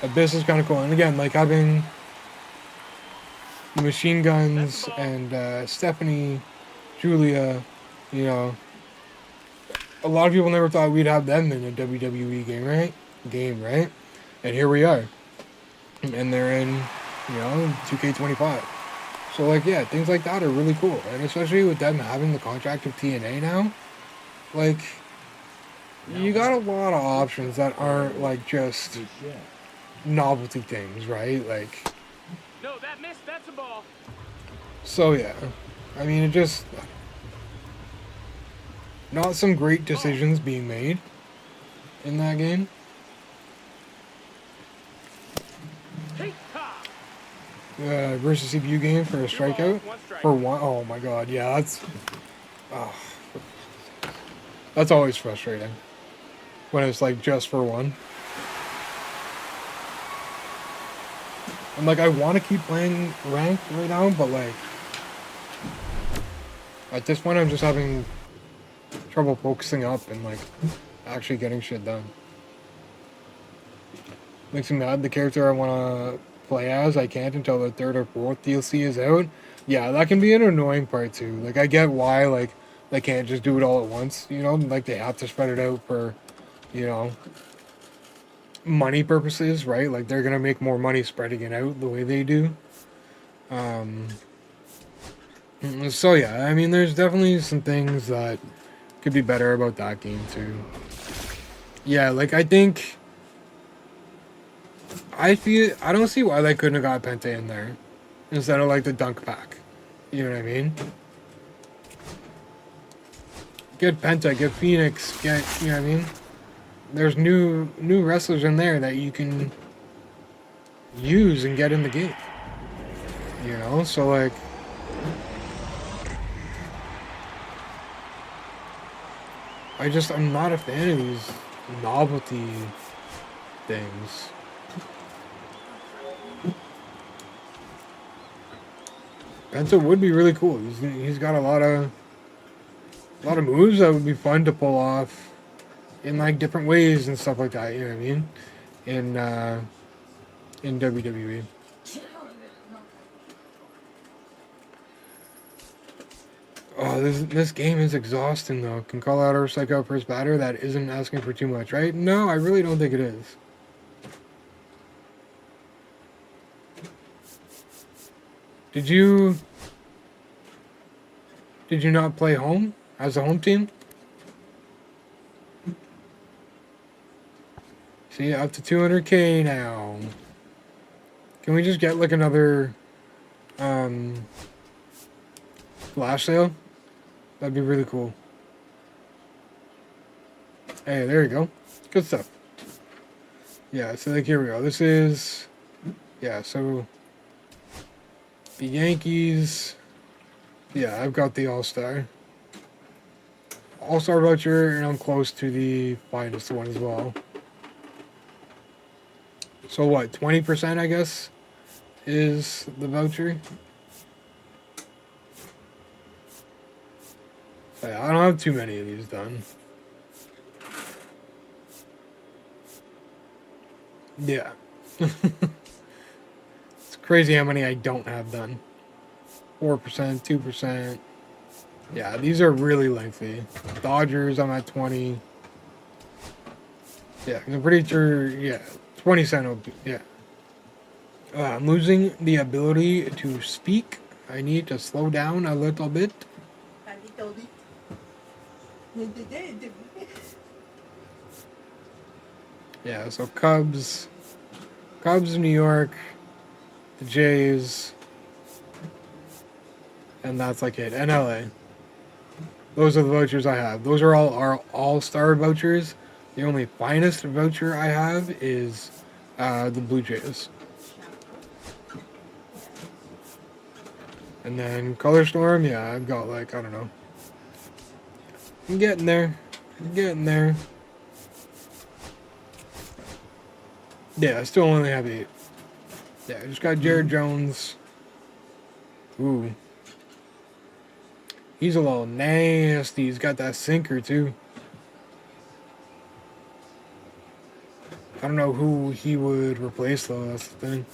Abyss is kind of cool. And again, like having Machine Guns and Stephanie, Julia, a lot of people never thought we'd have them in a WWE game, right? And here we are. And they're in, 2K25. So, like, yeah, things like that are really cool. And especially with them having the contract of TNA now, like... You got a lot of options that aren't like just novelty things, right? Like, No, that missed. That's a ball. so yeah, I mean, it just not some great decisions being made in that game. Versus CPU game for a strikeout for 1. Oh my god, yeah, that's always frustrating. When it's like just for 1. I'm like, I want to keep playing ranked right now, but like, at this point I'm just having trouble focusing up and like, actually getting shit done. Makes me mad, the character I want to play as, I can't until the 3rd or 4th DLC is out. Yeah, that can be an annoying part too. Like, I get why, like, they can't just do it all at once, like they have to spread it out for... money purposes, right? Like they're gonna make more money spreading it out the way they do. So yeah, I mean, there's definitely some things that could be better about that game too. Yeah, like I don't see why they couldn't have got Penta in there instead of like the dunk pack. You know what I mean? Get Penta, get Phoenix, you know what I mean? There's new wrestlers in there that you can use and get in the game. So like... I'm not a fan of these novelty things. Penta would be really cool. He's got a lot of moves that would be fun to pull off in like different ways and stuff like that, you know what I mean? In WWE. Oh, this game is exhausting though. Can call out or strike out first batter. That isn't asking for too much, right? No, I really don't think it is. Did you not play home as a home team? See, up to 200K now. Can we just get like another flash sale? That'd be really cool. Hey, there you go. Good stuff. Yeah, so like here we go. This is, yeah, so the Yankees. Yeah, I've got the All-Star. All-Star voucher, and I'm close to the finest one as well. So what, 20% I guess is the voucher? Yeah, I don't have too many of these done. Yeah. It's crazy how many I don't have done. 4%, 2%. Yeah, these are really lengthy. Dodgers, I'm at 20. Yeah, I'm pretty sure, yeah, 20 cent will be, yeah. I'm losing the ability to speak. I need to slow down a little bit. Yeah, so Cubs, New York, the Jays, and that's like it. And LA. Those are the vouchers I have. Those are all our all-star vouchers. The only finest voucher I have is the Blue Jays. And then Color Storm, yeah, I've got like, I don't know. I'm getting there. I'm getting there. Yeah, I still only have 8. Yeah, I just got Jared Jones. Ooh. He's a little nasty. He's got that sinker, too. I don't know who he would replace, though. That's the thing.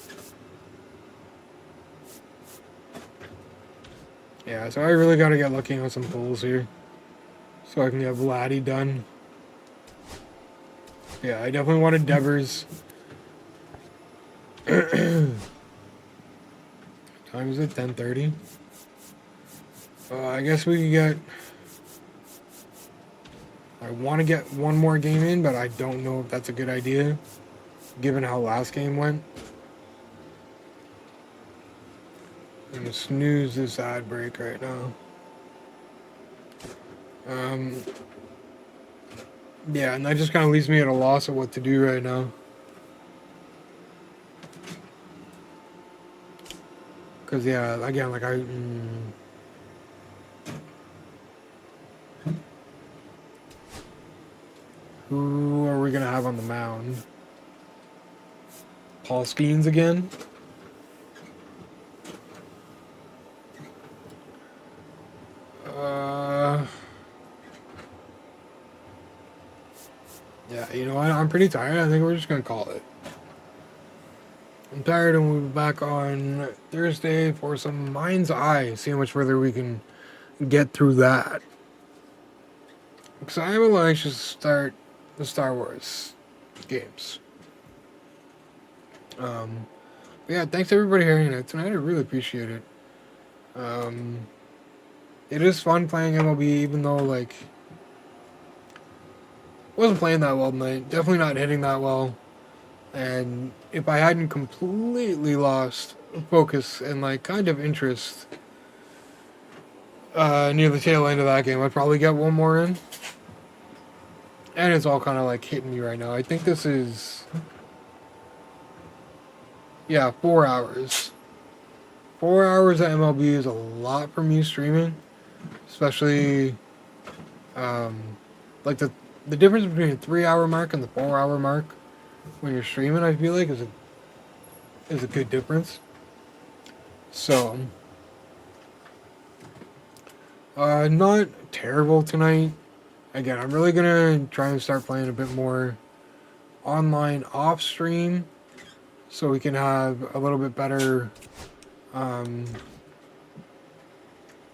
Yeah, so I really got to get lucky on some pulls here. So I can get Vladdy done. Yeah, I definitely wanted Devers. Time is it? 10:30. I guess we can get. I want to get one more game in, but I don't know if that's a good idea, given how last game went. I'm gonna snooze this ad break right now. Yeah, and that just kind of leaves me at a loss of what to do right now. Cause yeah, again, like who are we gonna have on the mound? Paul Skeens again? Yeah, you know what? I'm pretty tired. I think we're just gonna call it. I'm tired, and we'll be back on Thursday for some Mind's Eye. See how much further we can get through that. Because I am a little anxious to start the Star Wars games. Yeah, thanks everybody hearing it tonight. I really appreciate it. It is fun playing MLB, even though like wasn't playing that well tonight. Definitely not hitting that well. And if I hadn't completely lost focus and like kind of interest near the tail end of that game, I'd probably get one more in. And it's all kind of like hitting me right now. I think this is, yeah, 4 hours. 4 hours at MLB is a lot for me streaming, especially like the difference between a 3 hour mark and the 4 hour mark when you're streaming, I feel like is a good difference. So not terrible tonight. Again, I'm really gonna try and start playing a bit more online off stream so we can have a little bit better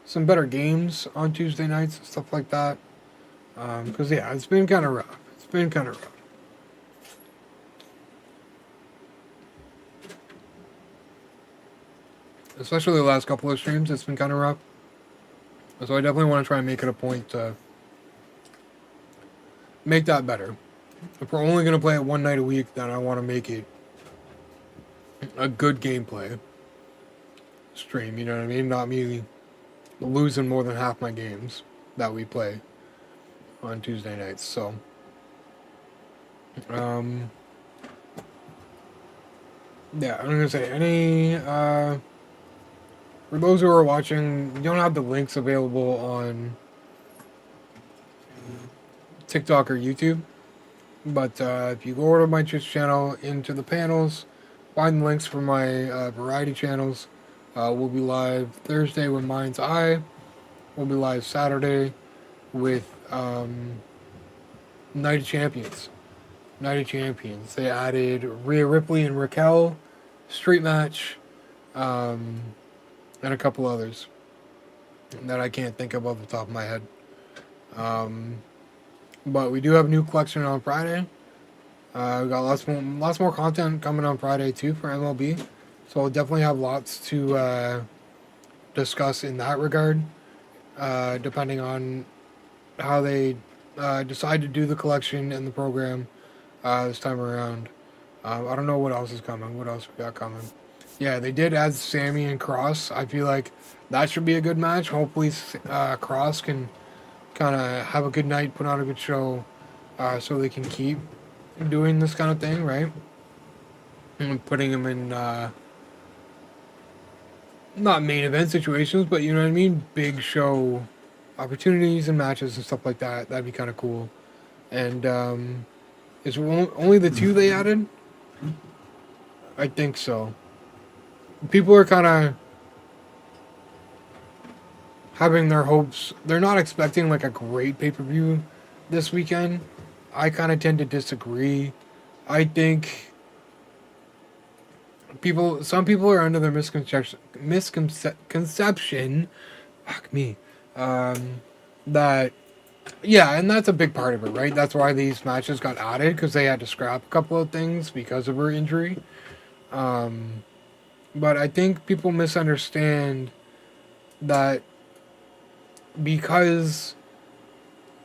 some better games on Tuesday nights and stuff like that. Because yeah, it's been kind of rough. It's been kind of rough. Especially the last couple of streams, it's been kind of rough. So I definitely want to try and make it a point to make that better. If we're only going to play it one night a week, then I want to make it a good gameplay stream, you know what I mean? Not me losing more than half my games that we play on Tuesday nights. So, yeah, I'm going to say for those who are watching, you don't have the links available on TikTok or YouTube. But if you go over to my Twitch channel, into the panels, find the links for my variety channels. We'll be live Thursday with Mind's Eye. We'll be live Saturday with Night of Champions. Night of Champions. They added Rhea Ripley and Raquel, Street Match, and a couple others that I can't think of off the top of my head. But we do have a new collection on Friday. We got lots more content coming on Friday too for MLB. So we'll definitely have lots to discuss in that regard, depending on how they decide to do the collection and the program this time around. I don't know what else is coming. What else we got coming? Yeah, they did add Sammy and Cross. I feel like that should be a good match. Hopefully, Cross can kind of have a good night, put on a good show, so they can keep doing this kind of thing, right? And putting them in not main event situations, but you know what I mean, big show opportunities and matches and stuff like that. That'd be kind of cool. And is only the two they added? I think so. People are kind of having their hopes. They're not expecting like a great pay-per-view this weekend. I kind of tend to disagree. I think some people are under their misconception, fuck me, that, yeah, and that's a big part of it, right? That's why these matches got added, because they had to scrap a couple of things because of her injury. But I think people misunderstand that because,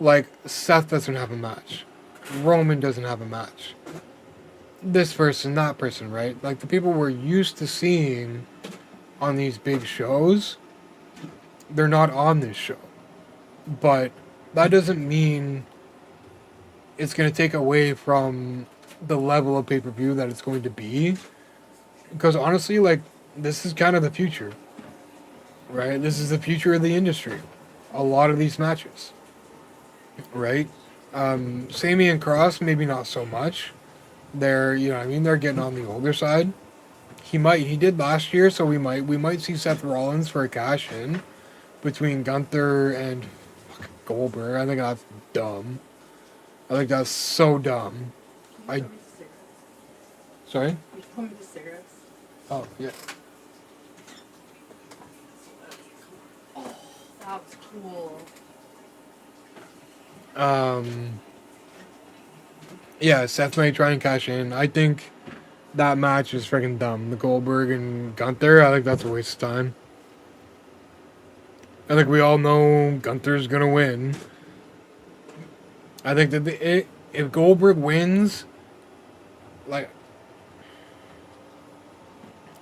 like, Seth doesn't have a match, Roman doesn't have a match, this person, that person, right? Like, the people we're used to seeing on these big shows, they're not on this show. But that doesn't mean it's going to take away from the level of pay-per-view that it's going to be. Because honestly, like, this is kind of the future, right? This is the future of the industry. A lot of these matches, right? Sammy and Cross, maybe not so much. They're, you know what I mean, they're getting on the older side. He did last year, so we might see Seth Rollins for a cash in between Gunther and Goldberg. I think that's dumb. I think that's so dumb. Sorry? Come with the cigarettes. Oh, yeah. Oh, that was cool. Yeah, Seth might try and cash in. I think that match is freaking dumb. The Goldberg and Gunther, I think that's a waste of time. I think we all know Gunther's gonna win. I think that if Goldberg wins, like,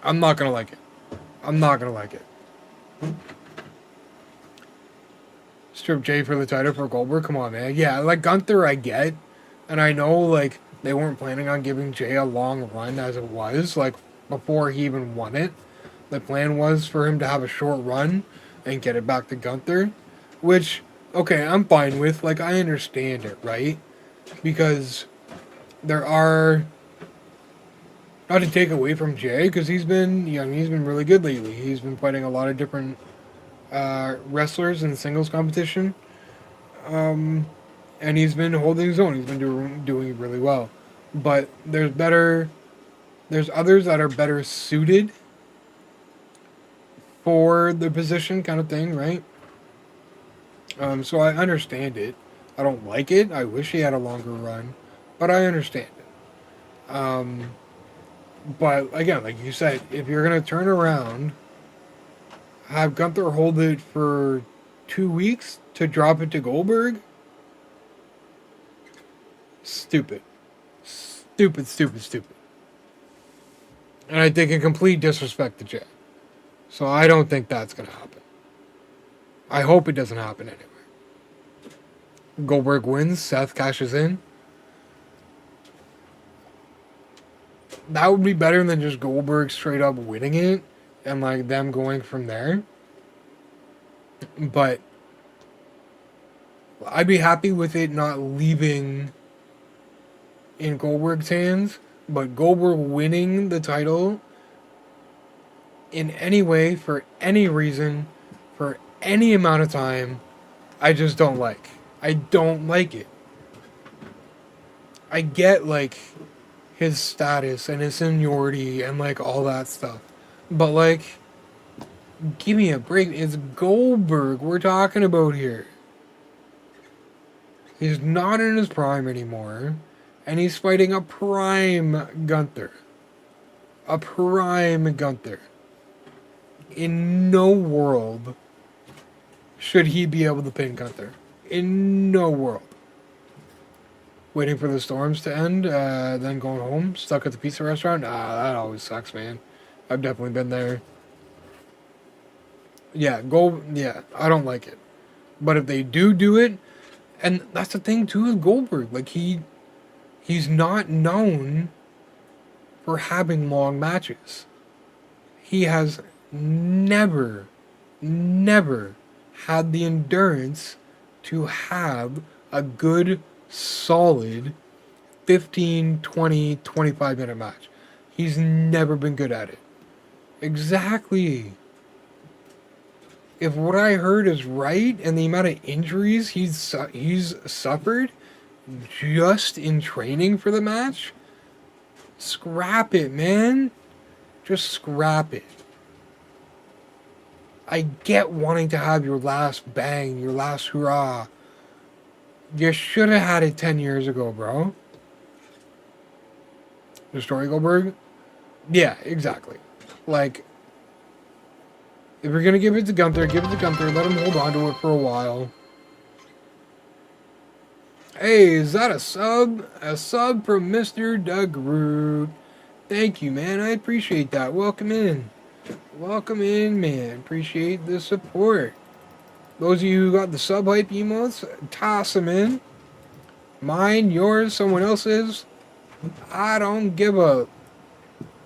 I'm not gonna like it. I'm not gonna like it. Strip Jay for the title for Goldberg? Come on, man. Yeah, like, Gunther I get. And I know, like, they weren't planning on giving Jay a long run as it was, like, before he even won it. The plan was for him to have a short run and get it back to Gunther. Which, okay, I'm fine with. Like, I understand it, right? Because there are... Not to take away from Jay, because he's been really good lately. He's been fighting a lot of different wrestlers in singles competition. And he's been holding his own. He's been doing really well. But there's others that are better suited for the position kind of thing, right? So I understand it. I don't like it. I wish he had a longer run, but I understand it. But again, like you said, if you're gonna turn around, have Gunther hold it for 2 weeks to drop it to Goldberg, stupid, stupid, stupid, stupid. And I think a complete disrespect to Jay. So I don't think that's gonna happen. I hope it doesn't happen anyway. Goldberg wins, Seth cashes in. That would be better than just Goldberg straight up winning it and like them going from there. But I'd be happy with it not leaving in Goldberg's hands, but Goldberg winning the title in any way, for any reason, for any amount of time, I just don't like. I don't like it. I get like his status and his seniority and like all that stuff. But like, give me a break. It's Goldberg we're talking about here. He's not in his prime anymore. And he's fighting a prime Gunther. A prime Gunther. In no world should he be able to pin Gunther. In no world. Waiting for the storms to end, then going home, stuck at the pizza restaurant. That always sucks, man. I've definitely been there. Yeah, I don't like it. But if they do it, and that's the thing too with Goldberg, like he's not known for having long matches. He has never had the endurance to have a good, solid 15, 20, 25 minute match. He's never been good at it. Exactly. If what I heard is right and the amount of injuries he's suffered just in training for the match, scrap it, man. Just scrap it. I get wanting to have your last bang, your last hurrah. You should have had it 10 years ago, bro. Destroy Goldberg? Yeah, exactly. Like, if you're going to give it to Gunther, give it to Gunther. Let him hold on to it for a while. Hey, is that a sub? A sub from Mr. Doug Root. Thank you, man. I appreciate that. Welcome in. Welcome in, man. Appreciate the support. Those of you who got the sub hype emotes, toss them in. Mine, yours, someone else's. I don't give a.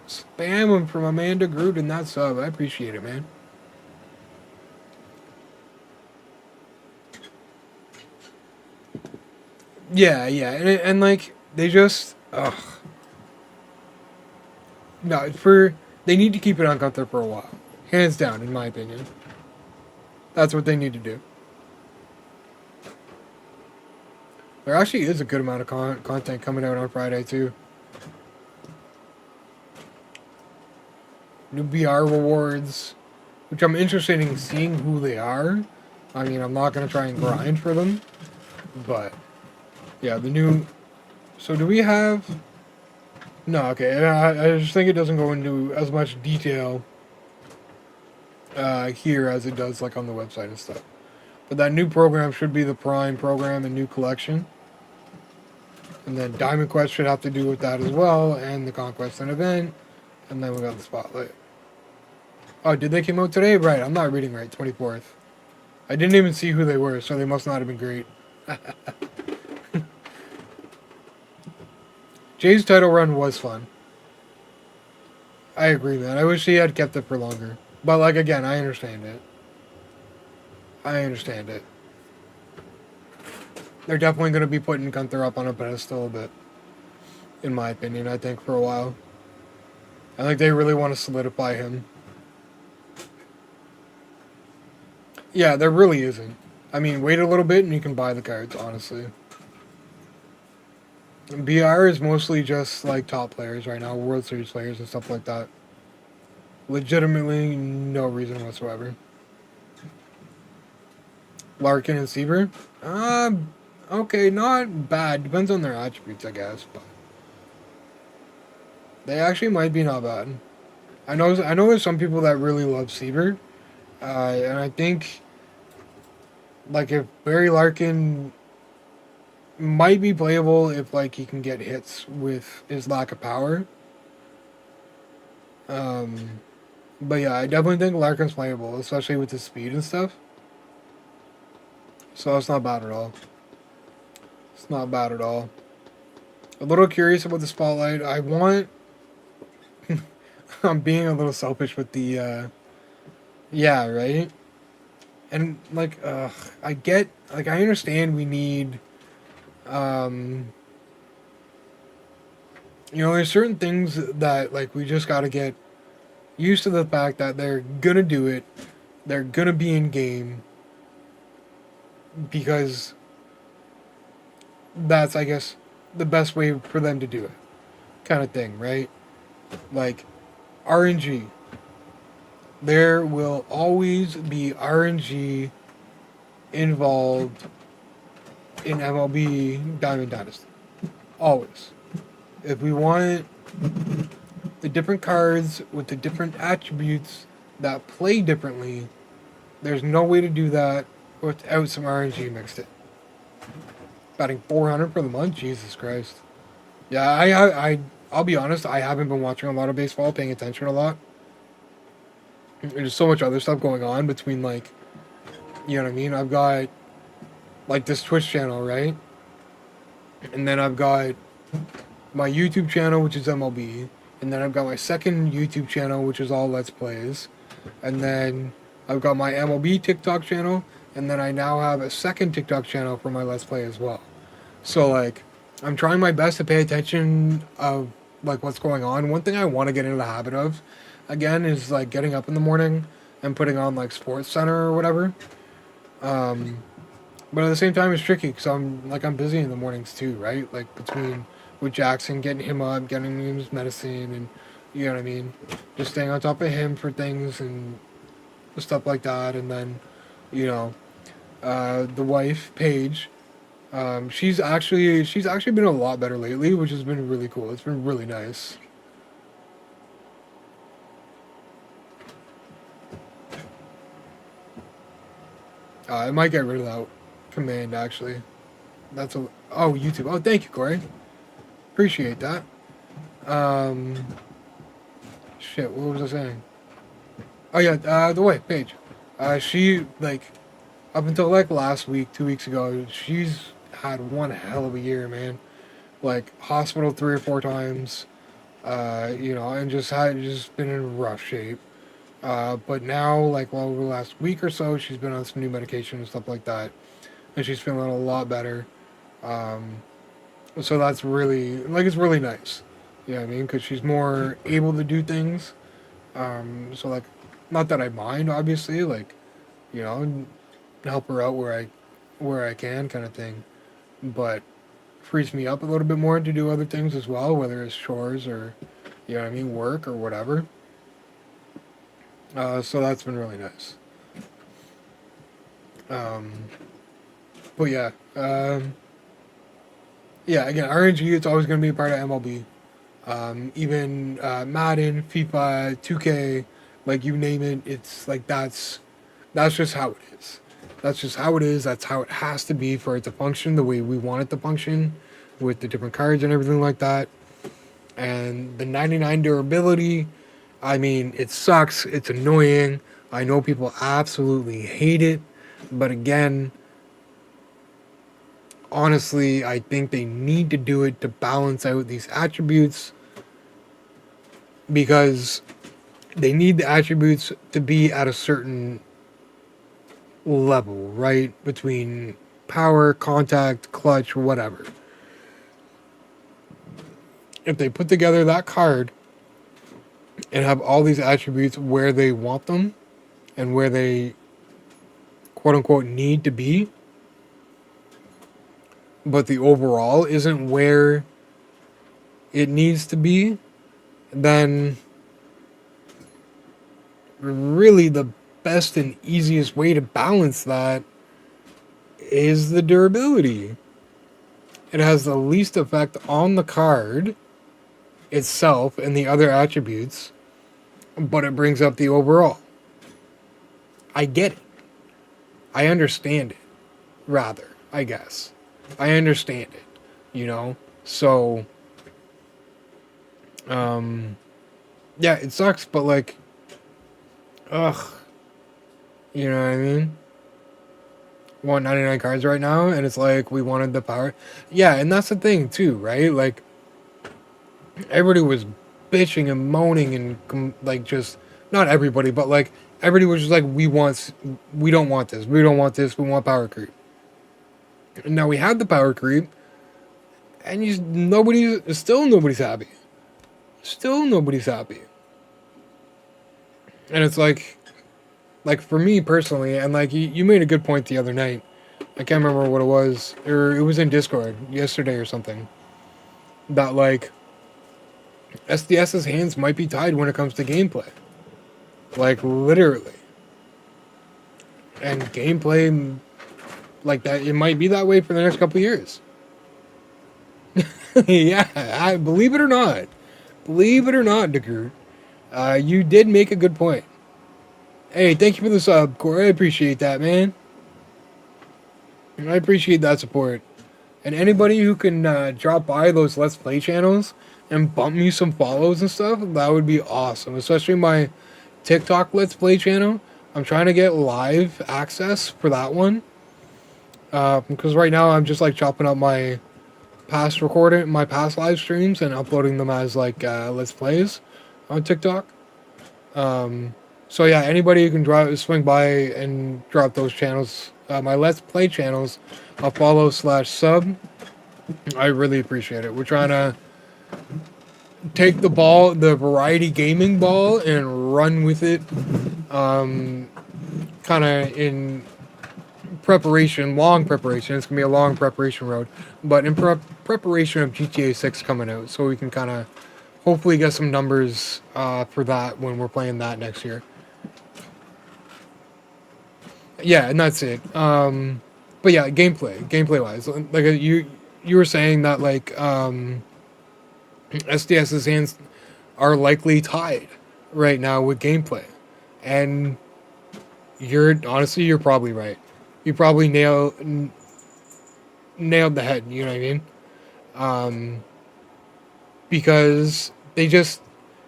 Spam them from Amanda Groot and that sub. I appreciate it, man. Yeah, and like they just, ugh. No, they need to keep it on Gunther for a while, hands down, in my opinion. That's what they need to do. There actually is a good amount of content coming out on Friday too. New BR rewards, which I'm interested in seeing who they are. I mean, I'm not gonna try and grind for them, but yeah, the new. So do we have? No, okay. I just think it doesn't go into as much detail here as it does like on the website and stuff. But that new program should be the Prime program and new collection. And then Diamond Quest should have to do with that as well, and the Conquest and event. And then we got the Spotlight. Oh, did they come out today? Right, I'm not reading right. 24th. I didn't even see who they were, so they must not have been great. Jay's title run was fun. I agree, man. I wish he had kept it for longer. But, like, again, I understand it. I understand it. They're definitely going to be putting Gunther up on a pedestal a bit. In my opinion, I think, for a while. I think they really want to solidify him. Yeah, there really isn't. I mean, wait a little bit and you can buy the cards, honestly. BR is mostly just like top players right now, World Series players and stuff like that. Legitimately no reason whatsoever. Larkin and Seaver. Okay, not bad. Depends on their attributes, I guess. But they actually might be not bad. I know there's some people that really love Seaver, and I think like if Barry Larkin might be playable if like he can get hits with his lack of power. Um, but yeah, I definitely think Larkin's playable, especially with his speed and stuff. So it's not bad at all. It's not bad at all. A little curious about the spotlight. I want. I'm being a little selfish with the. Yeah, right. And like, I get. Like, I understand we need. Um, there's certain things that like we just gotta get used to the fact that they're gonna do it. They're gonna be in game because that's, I guess, the best way for them to do it, kind of thing, right? Like RNG. There will always be RNG involved in MLB Diamond Dynasty. Always. If we want the different cards with the different attributes that play differently, there's no way to do that without some RNG mixed in. Batting 400 for the month? Jesus Christ. Yeah, I'll be honest, I haven't been watching a lot of baseball, paying attention a lot. There's so much other stuff going on between, like, you know what I mean? I've got, like, this Twitch channel, right? And then I've got my YouTube channel, which is MLB. And then I've got my second YouTube channel, which is all Let's Plays. And then I've got my MLB TikTok channel. And then I now have a second TikTok channel for my Let's Play as well. So, like, I'm trying my best to pay attention of, like, what's going on. One thing I want to get into the habit of, again, is, like, getting up in the morning and putting on, like, Sports Center or whatever. But at the same time, it's tricky because I'm busy in the mornings too, right? Like, between with Jackson, getting him up, getting him his medicine, and you know what I mean, just staying on top of him for things and stuff like that. And then, you know, the wife Paige, she's actually been a lot better lately, which has been really cool. It's been really nice. I might get rid of that command actually. YouTube. Oh, thank you, Corey. Appreciate that. Shit, what was I saying? Oh yeah, the wife, Paige. She, like, up until like last week, 2 weeks ago, she's had one hell of a year, man. Like, hospital 3 or 4 times. And just been in rough shape. But now, like, well, over the last week or so, she's been on some new medication and stuff like that, and she's feeling a lot better. So that's really, like, it's really nice. You know what I mean? Because she's more able to do things. So, like, not that I mind, obviously, like, you know, help her out where I can, kind of thing. But frees me up a little bit more to do other things as well, whether it's chores or, you know what I mean, work or whatever. So that's been really nice. But yeah, again, RNG, it's always going to be a part of MLB. Even Madden, FIFA, 2K, like, you name it, it's like that's just how it is. That's just how it is. That's how it has to be for it to function the way we want it to function, with the different cards and everything like that. And the 99 durability, I mean, it sucks. It's annoying. I know people absolutely hate it. But again, honestly, I think they need to do it to balance out these attributes, because they need the attributes to be at a certain level, right? Between power, contact, clutch, whatever. If they put together that card and have all these attributes where they want them and where they, quote unquote, need to be, but the overall isn't where it needs to be, then really the best and easiest way to balance that is the durability. It has the least effect on the card itself and the other attributes, but it brings up the overall. I get it. I understand it, rather, I guess. I understand it, you know? So, yeah, it sucks, but like, ugh. You know what I mean? 199 cards right now, and it's like, we wanted the power. Yeah, and that's the thing, too, right? Like, everybody was bitching and moaning and, like, just, not everybody, but like, everybody was just like, we don't want this, we don't want this, we want power creep. And now we had the power creep, and nobody's happy. Still nobody's happy. And it's like for me personally, and like you made a good point the other night. I can't remember what it was, or it was in Discord yesterday or something. That like SDS's hands might be tied when it comes to gameplay. Like literally. And gameplay like that, it might be that way for the next couple of years. Yeah, I believe it or not. Believe it or not, Decker. You did make a good point. Hey, thank you for the sub, Corey. I appreciate that, man. I appreciate that support. And anybody who can drop by those Let's Play channels and bump me some follows and stuff, that would be awesome. Especially my TikTok Let's Play channel. I'm trying to get live access for that one. Because right now I'm just like chopping up my past live streams and uploading them as like Let's Plays on TikTok. So yeah, anybody who can swing by and drop those channels, my Let's Play channels, a follow/sub. I really appreciate it. We're trying to take the variety gaming ball, and run with it. Kind of in long preparation. It's gonna be a long preparation road, but in preparation of GTA 6 coming out, so we can kind of hopefully get some numbers for that when we're playing that next year. Yeah, and that's it. But yeah, gameplay wise, like you were saying that like SDS's hands are likely tied right now with gameplay, and you're probably right. You probably nailed the head. You know what I mean? Because they just,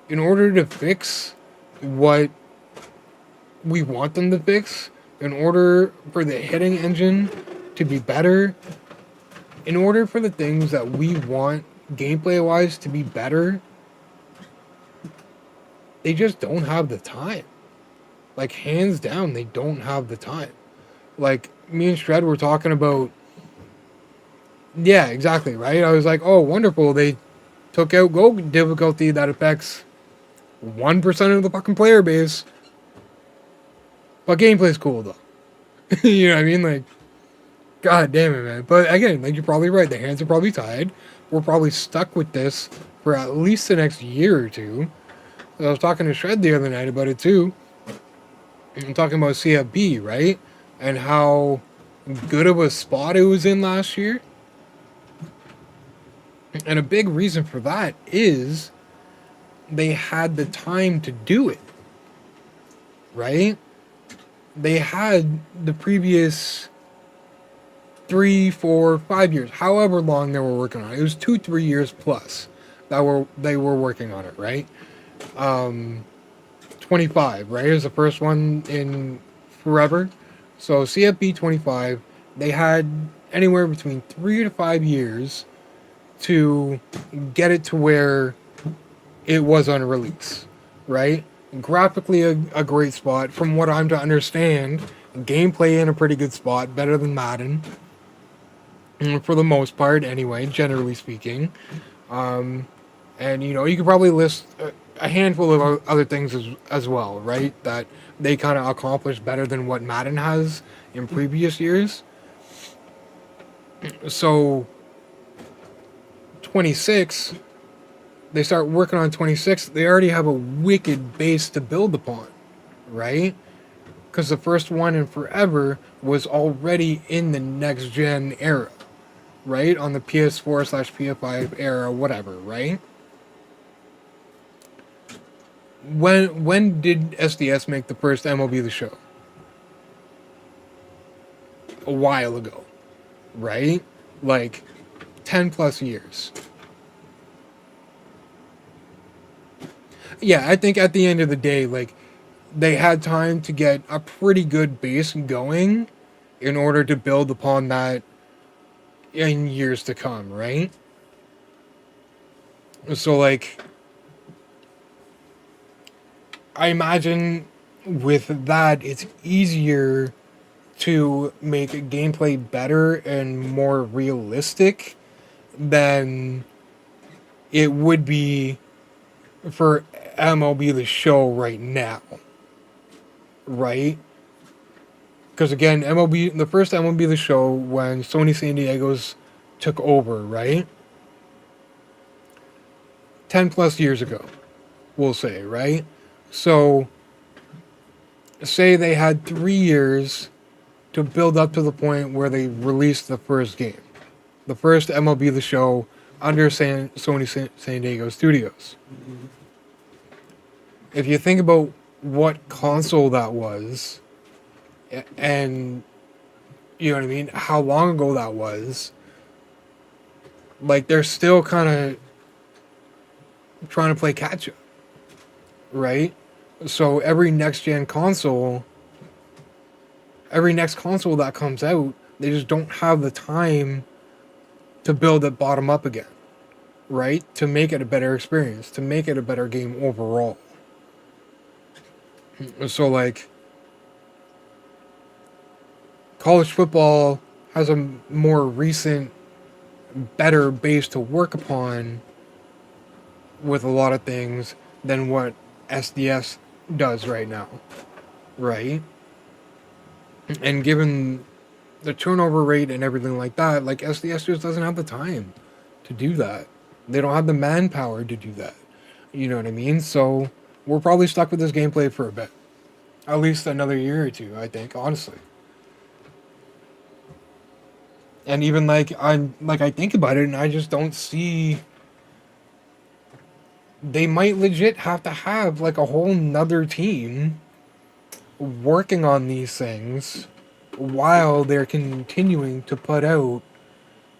in order to fix what we want them to fix, in order for the hitting engine to be better, in order for the things that we want gameplay-wise to be better, they just don't have the time. Like, hands down, they don't have the time. Like, me and Shred were talking about... Yeah, exactly, right? I was like, oh, wonderful, they took out Go difficulty that affects 1% of the fucking player base. But gameplay's cool, though. You know what I mean? Like, god damn it, man. But again, like, you're probably right. The hands are probably tied. We're probably stuck with this for at least the next year or two. I was talking to Shred the other night about it, too. I'm talking about CFB, right? And how good of a spot it was in last year. And a big reason for that is they had the time to do it. Right? They had the previous 3, 4, 5 years, however long they were working on it. It was 2-3 years plus that they were working on it, right? 25, right? It was the first one in forever. So CFB 25, they had anywhere between 3 to 5 years to get it to where it was on release, right? Graphically a great spot, from what I'm to understand. Gameplay in a pretty good spot, better than Madden, for the most part anyway, generally speaking. And you know, you could probably list a handful of other things as well, right? That they kind of accomplished better than what Madden has in previous years. So 26, they start working on 26. They already have a wicked base to build upon, right? because the first one in forever was already in the next gen era, right? On the PS4/PS5 era, whatever, right? When did SDS make the first MLB The Show? A while ago, right? Like 10 plus years. Yeah, I think at the end of the day, like, they had time to get a pretty good base going in order to build upon that in years to come, right? So, like, I imagine with that, it's easier to make gameplay better and more realistic than it would be for MLB The Show right now, right? Because again, the first MLB The Show when Sony San Diego's took over, right? 10 plus years ago, we'll say, right? So, say they had 3 years to build up to the point where they released the first game. The first MLB The Show under Sony San Diego Studios. If you think about what console that was, and you know what I mean, how long ago that was, like they're still kind of trying to play catch up, right? So every next console that comes out, they just don't have the time to build it bottom up again, right? To make it a better experience, to make it a better game overall. So like college football has a more recent, better base to work upon with a lot of things than what SDS does right now, right? And given the turnover rate and everything like that, like SDS just doesn't have the time to do that. They don't have the manpower to do that. You know what I mean? So we're probably stuck with this gameplay for a bit. At least another year or two, I think, honestly. And even I think about it and I just don't see, they might legit have to have like a whole nother team working on these things while they're continuing to put out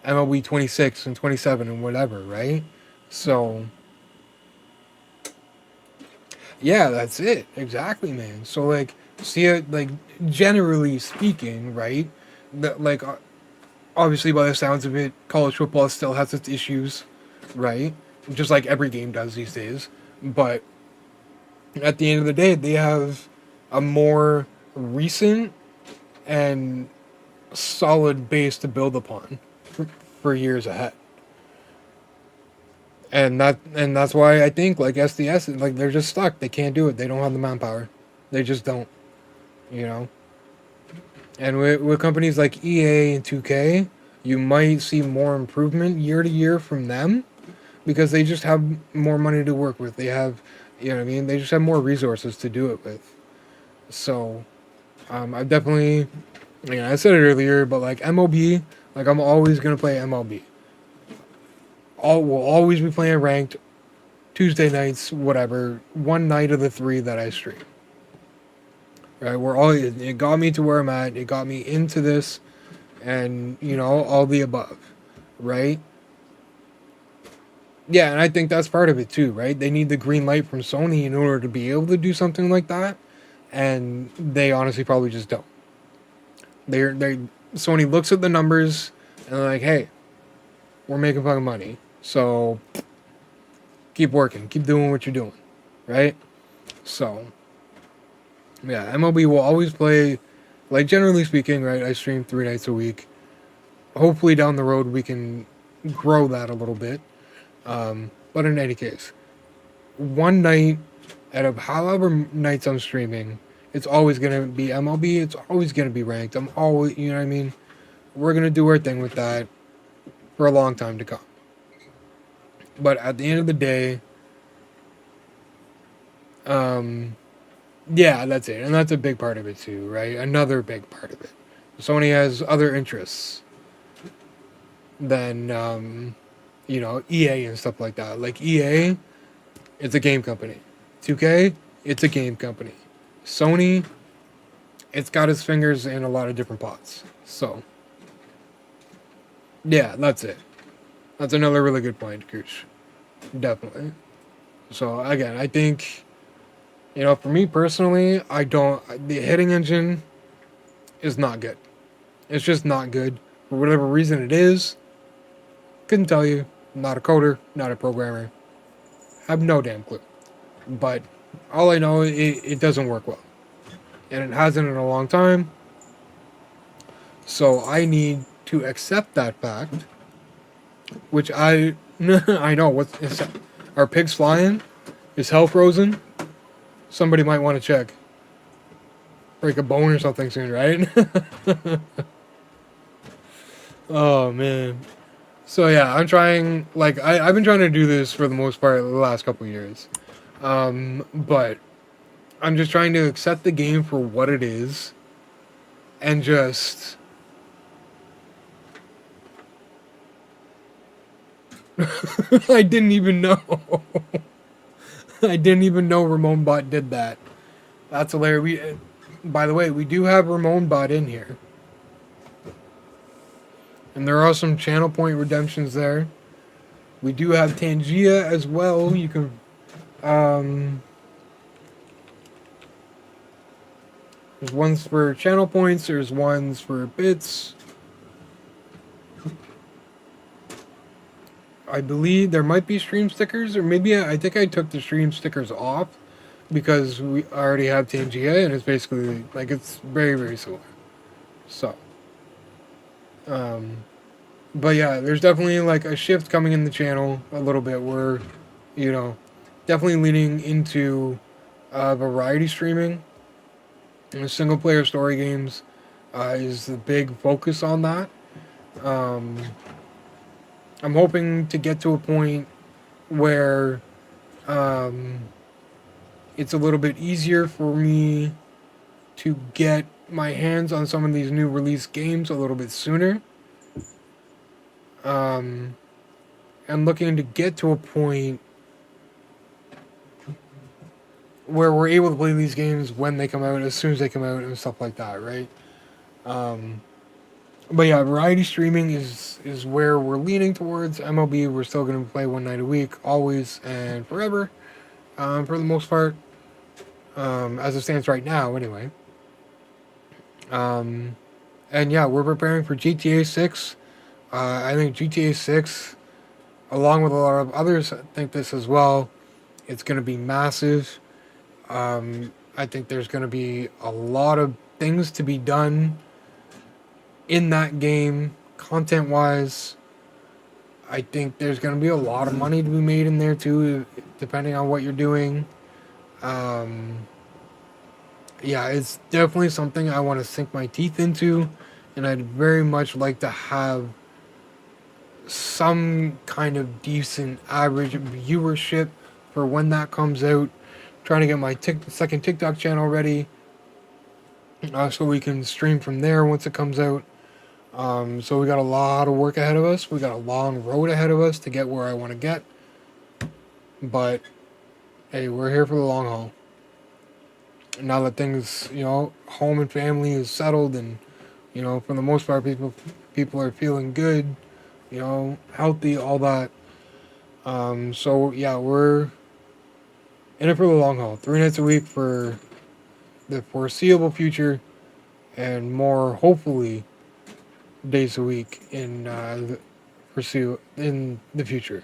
MLB 26 and 27 and whatever, right? So yeah, that's it. Exactly, man. So like, see it, like, generally speaking, right? That like, obviously by the sounds of it, college football still has its issues, right? Just like every game does these days. But at the end of the day, they have a more recent and solid base to build upon for years ahead. And that's why I think like SDS, like they're just stuck. They can't do it. They don't have the manpower. They just don't. You know. And with companies like EA and 2K, you might see more improvement year to year from them because they just have more money to work with. They have, you know what I mean? They just have more resources to do it with. So, I definitely, you know, I said it earlier, but like MLB, like I'm always gonna play MLB. We'll always be playing ranked Tuesday nights, whatever. One night of the 3 that I stream. Right, it got me to where I'm at. It got me into this, and you know, all the above, right? Yeah, and I think that's part of it too, right? They need the green light from Sony in order to be able to do something like that, and they honestly probably just don't. They Sony looks at the numbers and they're like, hey, we're making fucking money, so keep working, keep doing what you're doing, right? So. Yeah, MLB will always play, like generally speaking, right? I stream 3 nights a week. Hopefully down the road we can grow that a little bit. But in any case, one night out of however nights I'm streaming, it's always going to be MLB. It's always going to be ranked. I'm always, you know what I mean? We're going to do our thing with that for a long time to come. But at the end of the day, Yeah, that's it. And that's a big part of it too, right? Another big part of it. Sony has other interests than, EA and stuff like that. Like EA, it's a game company. 2K, it's a game company. Sony, it's got its fingers in a lot of different pots. So, yeah, that's it. That's another really good point, Gooch. Definitely. So, again, I think, for me personally, the hitting engine is not good. It's just not good. For whatever reason it is, couldn't tell you. Not a coder, not a programmer. Have no damn clue. But all I know, it doesn't work well. And it hasn't in a long time. So I need to accept that fact. Which I know. Are pigs flying? Is hell frozen? Somebody might want to check. Break a bone or something soon, right? Oh, man. So yeah, I'm trying, I've been trying to do this for the most part the last couple of years. But I'm just trying to accept the game for what it is and just I didn't even know. I didn't even know Ramon Bot did that. That's hilarious. By the way, we do have Ramon Bot in here. And there are some channel point redemptions there. We do have Tangia as well. You can there's ones for channel points, there's ones for bits. I believe there might be stream stickers, or maybe I think I took the stream stickers off because we already have Tangia, and it's basically it's very, very similar. So, but yeah, there's definitely a shift coming in the channel a little bit. Where, definitely leaning into variety streaming. And single player story games is the big focus on that. I'm hoping to get to a point where it's a little bit easier for me to get my hands on some of these new release games a little bit sooner. And looking to get to a point where we're able to play these games when they come out, as soon as they come out, and stuff like that, right? But yeah, variety streaming is where we're leaning towards. MLB, we're still going to play one night a week, always and forever, for the most part, as it stands right now, anyway. And yeah, we're preparing for GTA 6. I think GTA 6, along with a lot of others, think this as well. It's going to be massive. I think there's going to be a lot of things to be done in that game, content-wise. I think there's going to be a lot of money to be made in there, too, depending on what you're doing. Yeah, it's definitely something I want to sink my teeth into, and I'd very much like to have some kind of decent average viewership for when that comes out. Trying to get my second TikTok channel ready, so we can stream from there once it comes out. So we got a lot of work ahead of us. We got a long road ahead of us to get where I want to get. But hey, we're here for the long haul. Now that things, home and family is settled, and for the most part, people are feeling good, healthy, all that. So yeah, we're in it for the long haul. 3 nights a week for the foreseeable future, and more, hopefully, days a week in the future.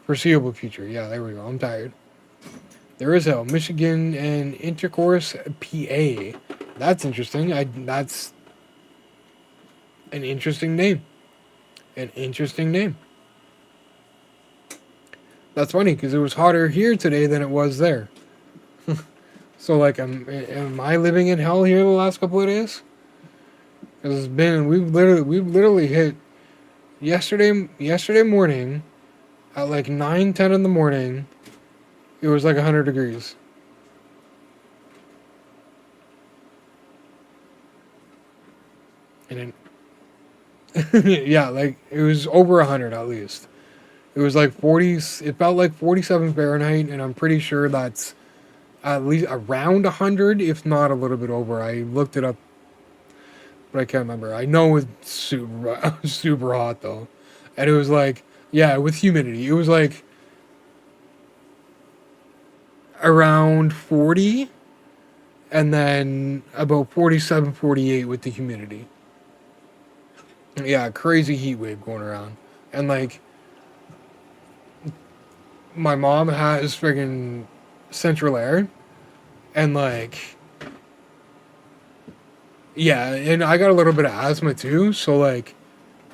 Foreseeable future. Yeah, there we go. I'm tired. There is hell. Michigan and Intercourse, PA. That's interesting. That's an interesting name. An interesting name. That's funny because it was hotter here today than it was there. So am I living in hell here the last couple of days? Because we've literally hit yesterday morning at 9-10 in the morning. It was 100 degrees. And then, yeah, like it was over 100 at least. It was like 40, it felt like 47 Fahrenheit, and I'm pretty sure that's at least around 100, if not a little bit over. I looked it up, but I can't remember. I know it's super, super hot though. And it was like, yeah, with humidity, it was like around 40, and then about 47, 48 with the humidity. Yeah, crazy heat wave going around. And like, my mom has friggin' central air, and like, yeah, and I got a little bit of asthma too, so like,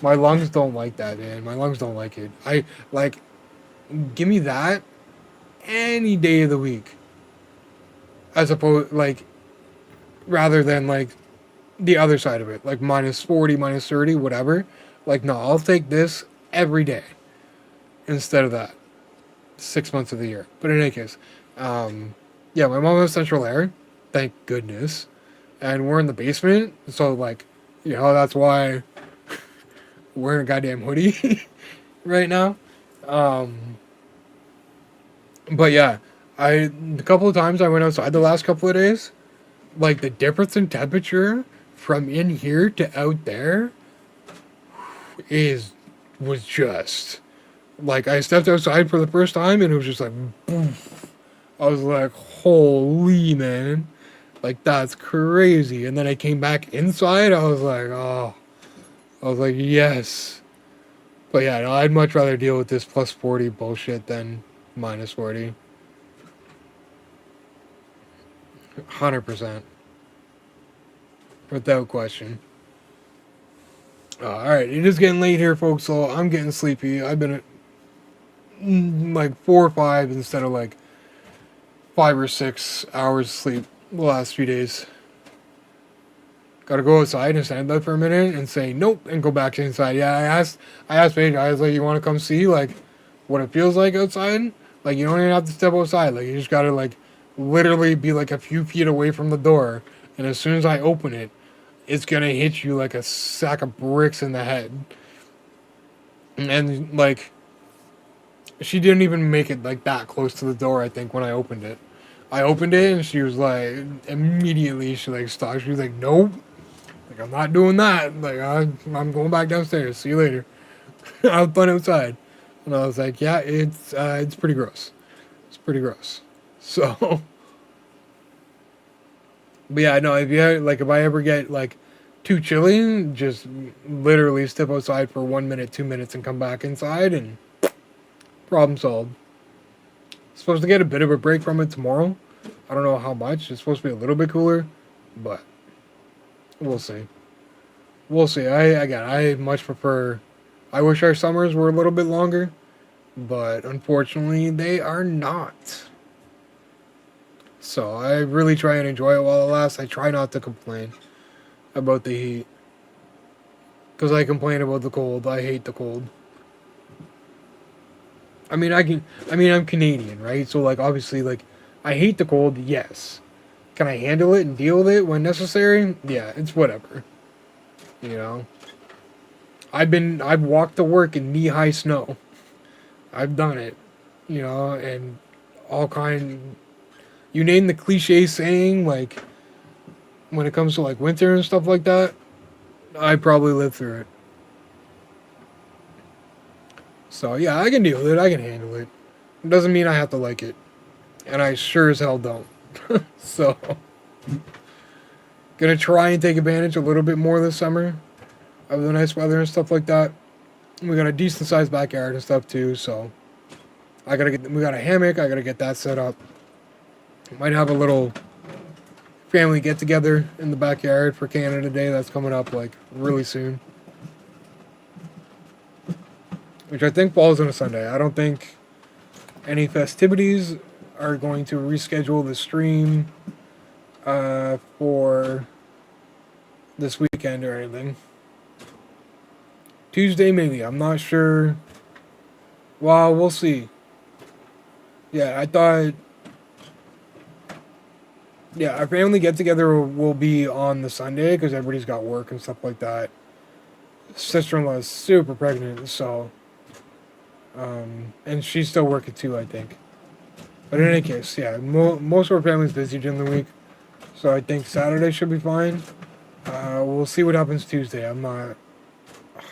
my lungs don't like that, man. My lungs don't like it. I like, give me that any day of the week, as opposed like, rather than like the other side of it, like minus 40, minus 30, whatever. Like, no, I'll take this every day instead of that 6 months of the year. But in any case, yeah, my mom has central air, thank goodness, and we're in the basement, so like, that's why we're wearing a goddamn hoodie right now. But yeah, a couple of times I went outside the last couple of days, like the difference in temperature from in here to out there was just like, I stepped outside for the first time and it was just like boom. I was like, holy man, like that's crazy. And then I came back inside, I was like, oh, I was like, yes. But yeah, no, I'd much rather deal with this plus 40 bullshit than minus 40. 100%. Without question. Alright, it is getting late here, folks, so I'm getting sleepy. I've been at like 4 or 5 instead of like 5 or 6 hours sleep the last few days. Gotta go outside and stand there for a minute and say nope and go back to inside. Yeah, I asked Paige, I was like, you want to come see like what it feels like outside? Like, you don't even have to step outside. Like, you just gotta like literally be like a few feet away from the door, and as soon as I open it, it's gonna hit you like a sack of bricks in the head. And like, she didn't even make it like that close to the door, I think, when I opened it. I opened it and she was like, immediately she like stopped. She was like, nope. Like, I'm not doing that. Like, I'm going back downstairs. See you later. I was fun outside. And I was like, yeah, it's pretty gross. It's pretty gross. So, but yeah, no, if I ever get like too chilly, just literally step outside for 1 minute, 2 minutes, and come back inside, and problem solved. Supposed to get a bit of a break from it tomorrow. I don't know how much. It's supposed to be a little bit cooler, but we'll see. We'll see. I much prefer. I wish our summers were a little bit longer, but unfortunately they are not. So I really try and enjoy it while it lasts. I try not to complain about the heat, because I complain about the cold. I hate the cold. I mean, I'm Canadian, right? So like, obviously, like, I hate the cold. Yes. Can I handle it and deal with it when necessary? Yeah, it's whatever. You know. I've walked to work in knee-high snow. I've done it. You know, and all kind. You name the cliche saying, like, when it comes to like winter and stuff like that, I probably lived through it. So yeah, I can deal with it. I can handle it. It doesn't mean I have to like it, and I sure as hell don't. So, gonna try and take advantage a little bit more this summer of the nice weather and stuff like that. We got a decent sized backyard and stuff too, so we got a hammock. I gotta get that set up. Might have a little family get together in the backyard for Canada Day. That's coming up like really soon, which I think falls on a Sunday. I don't think any festivities are going to reschedule the stream for this weekend or anything. Tuesday maybe. I'm not sure. Well, we'll see. Yeah, I thought Yeah, our family get together will be on the Sunday because everybody's got work and stuff like that. Sister-in-law is super pregnant, so and she's still working too, I think. But in any case, yeah, most of our family's busy during the week, so I think Saturday should be fine. We'll see what happens Tuesday. I'm not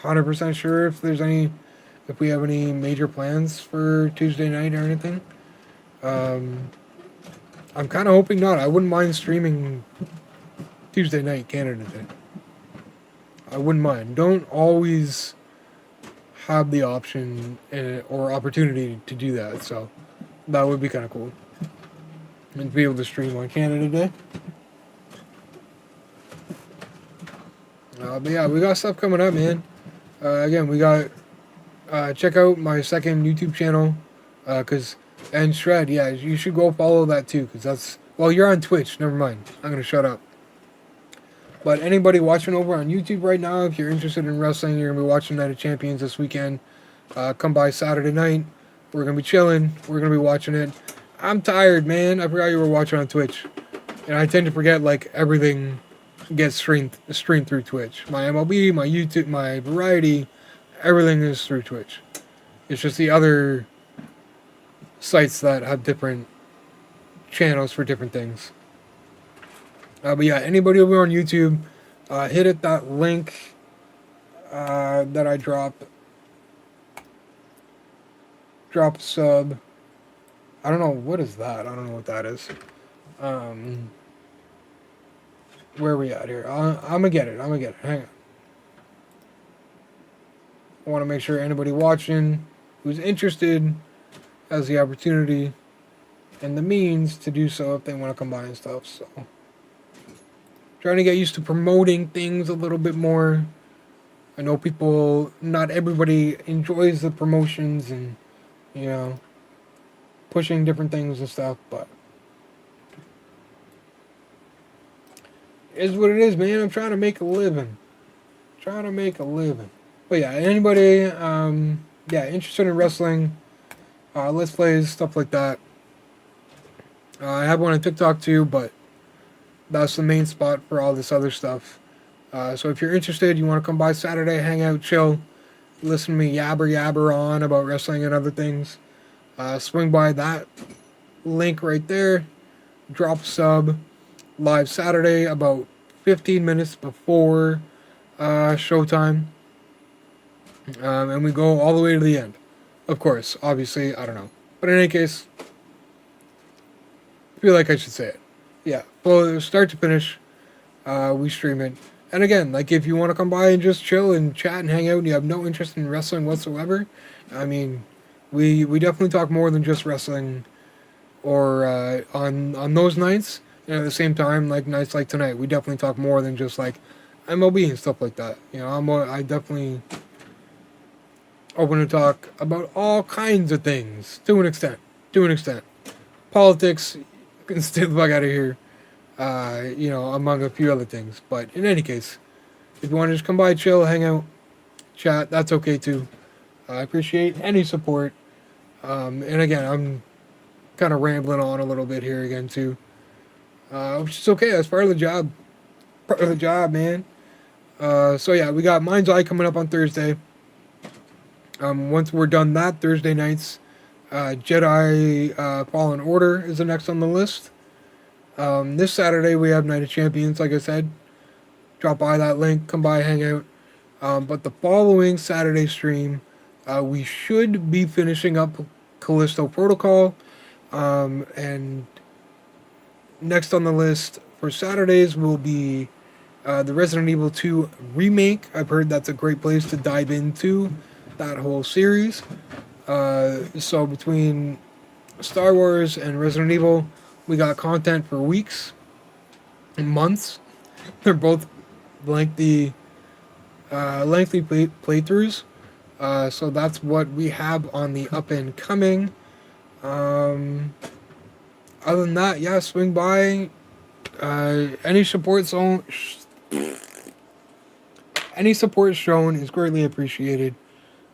100% sure if we have any major plans for Tuesday night or anything. I'm kind of hoping not. I wouldn't mind streaming Tuesday night Canada Day. I wouldn't mind. Don't always have the option or opportunity to do that, so that would be kind of cool. And to be able to stream on Canada Day. But yeah, we got stuff coming up, man. Again, we got check out my second YouTube channel, and Shred, yeah, you should go follow that too, because that's, well, you're on Twitch, never mind, I'm gonna shut up. But anybody watching over on YouTube right now, if you're interested in wrestling, you're gonna be watching Night of Champions this weekend. Come by Saturday night, we're gonna be chilling, we're gonna be watching it. I'm tired, man, I forgot you were watching on Twitch, and I tend to forget, like, everything gets streamed through Twitch. My MLB, my YouTube, my variety, everything is through Twitch. It's just the other sites that have different channels for different things. But yeah, anybody over on YouTube, hit at that link that I drop a sub. I don't know, what is that? I don't know what that is. Where are we at here? I'm gonna get it. Hang on. I want to make sure anybody watching who's interested has the opportunity and the means to do so if they want to come by and stuff. So, trying to get used to promoting things a little bit more. I know not everybody enjoys the promotions and, pushing different things and stuff, but it is what it is, man. I'm trying to make a living. But yeah, anybody, interested in wrestling, let's plays, stuff like that. I have one on TikTok too, but that's the main spot for all this other stuff. So if you're interested, you want to come by Saturday, hang out, chill, listen to me yabber on about wrestling and other things, swing by that link right there, drop a sub, live Saturday about 15 minutes before showtime. And we go all the way to the end. Of course, obviously, I don't know. But in any case, I feel like I should say it. Yeah, well, start to finish, we stream it. And again, like, if you want to come by and just chill and chat and hang out and you have no interest in wrestling whatsoever, I mean, we definitely talk more than just wrestling or on those nights. And at the same time, like nights like tonight, we definitely talk more than just, like, MLB and stuff like that. I definitely open to talk about all kinds of things to an extent. Politics, can stay the fuck out of here. Among a few other things. But in any case, if you want to just come by, chill, hang out, chat, that's okay too. I appreciate any support. And again, I'm kind of rambling on a little bit here again too. Which is okay. That's part of the job. Man. So yeah, we got Mind's Eye coming up on Thursday. Once we're done that, Thursday nights, Jedi Fallen Order is the next on the list. This Saturday we have Night of Champions, like I said. Drop by that link, come by, hang out. But the following Saturday stream, we should be finishing up Callisto Protocol. And next on the list for Saturdays will be the Resident Evil 2 remake. I've heard that's a great place to dive into that whole series. So between Star Wars and Resident Evil, we got content for weeks and months. They're both lengthy playthroughs. So that's what we have on the up and coming. Other than that, yeah, swing by. Any support shown is greatly appreciated.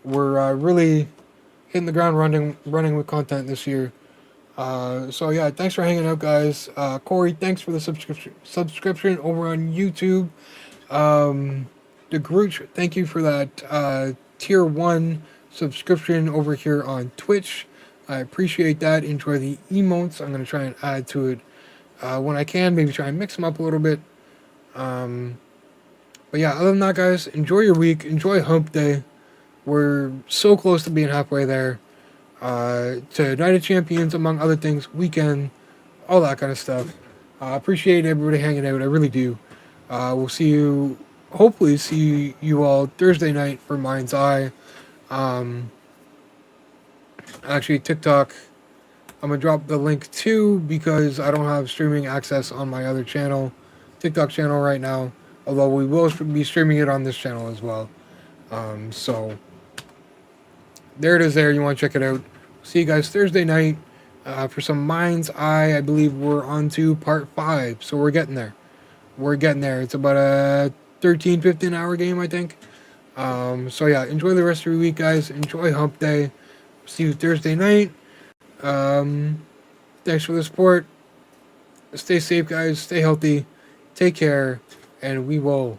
We're really hitting the ground running with content this year. So yeah, thanks for hanging out, guys. Corey, thanks for the subscription over on YouTube. The Grooch, thank you for that tier 1 subscription over here on Twitch. I appreciate that. Enjoy the emotes. I'm going to try and add to it when I can. Maybe try and mix them up a little bit. But yeah, other than that, guys, enjoy your week. Enjoy Hump Day. We're so close to being halfway there. To Night of Champions, among other things, weekend, all that kind of stuff. Appreciate everybody hanging out. I really do. We'll see you, hopefully see you all Thursday night for Mind's Eye. Actually, TikTok, I'm going to drop the link too because I don't have streaming access on my other channel, TikTok channel right now. Although we will be streaming it on this channel as well. So, there it is there. You want to check it out. See you guys Thursday night for some Mind's Eye. I believe we're on to part 5. So we're getting there. We're getting there. It's about a 13, 15 hour game, I think. So yeah, enjoy the rest of your week, guys. Enjoy Hump Day. See you Thursday night. Thanks for the support. Stay safe, guys. Stay healthy. Take care. And we will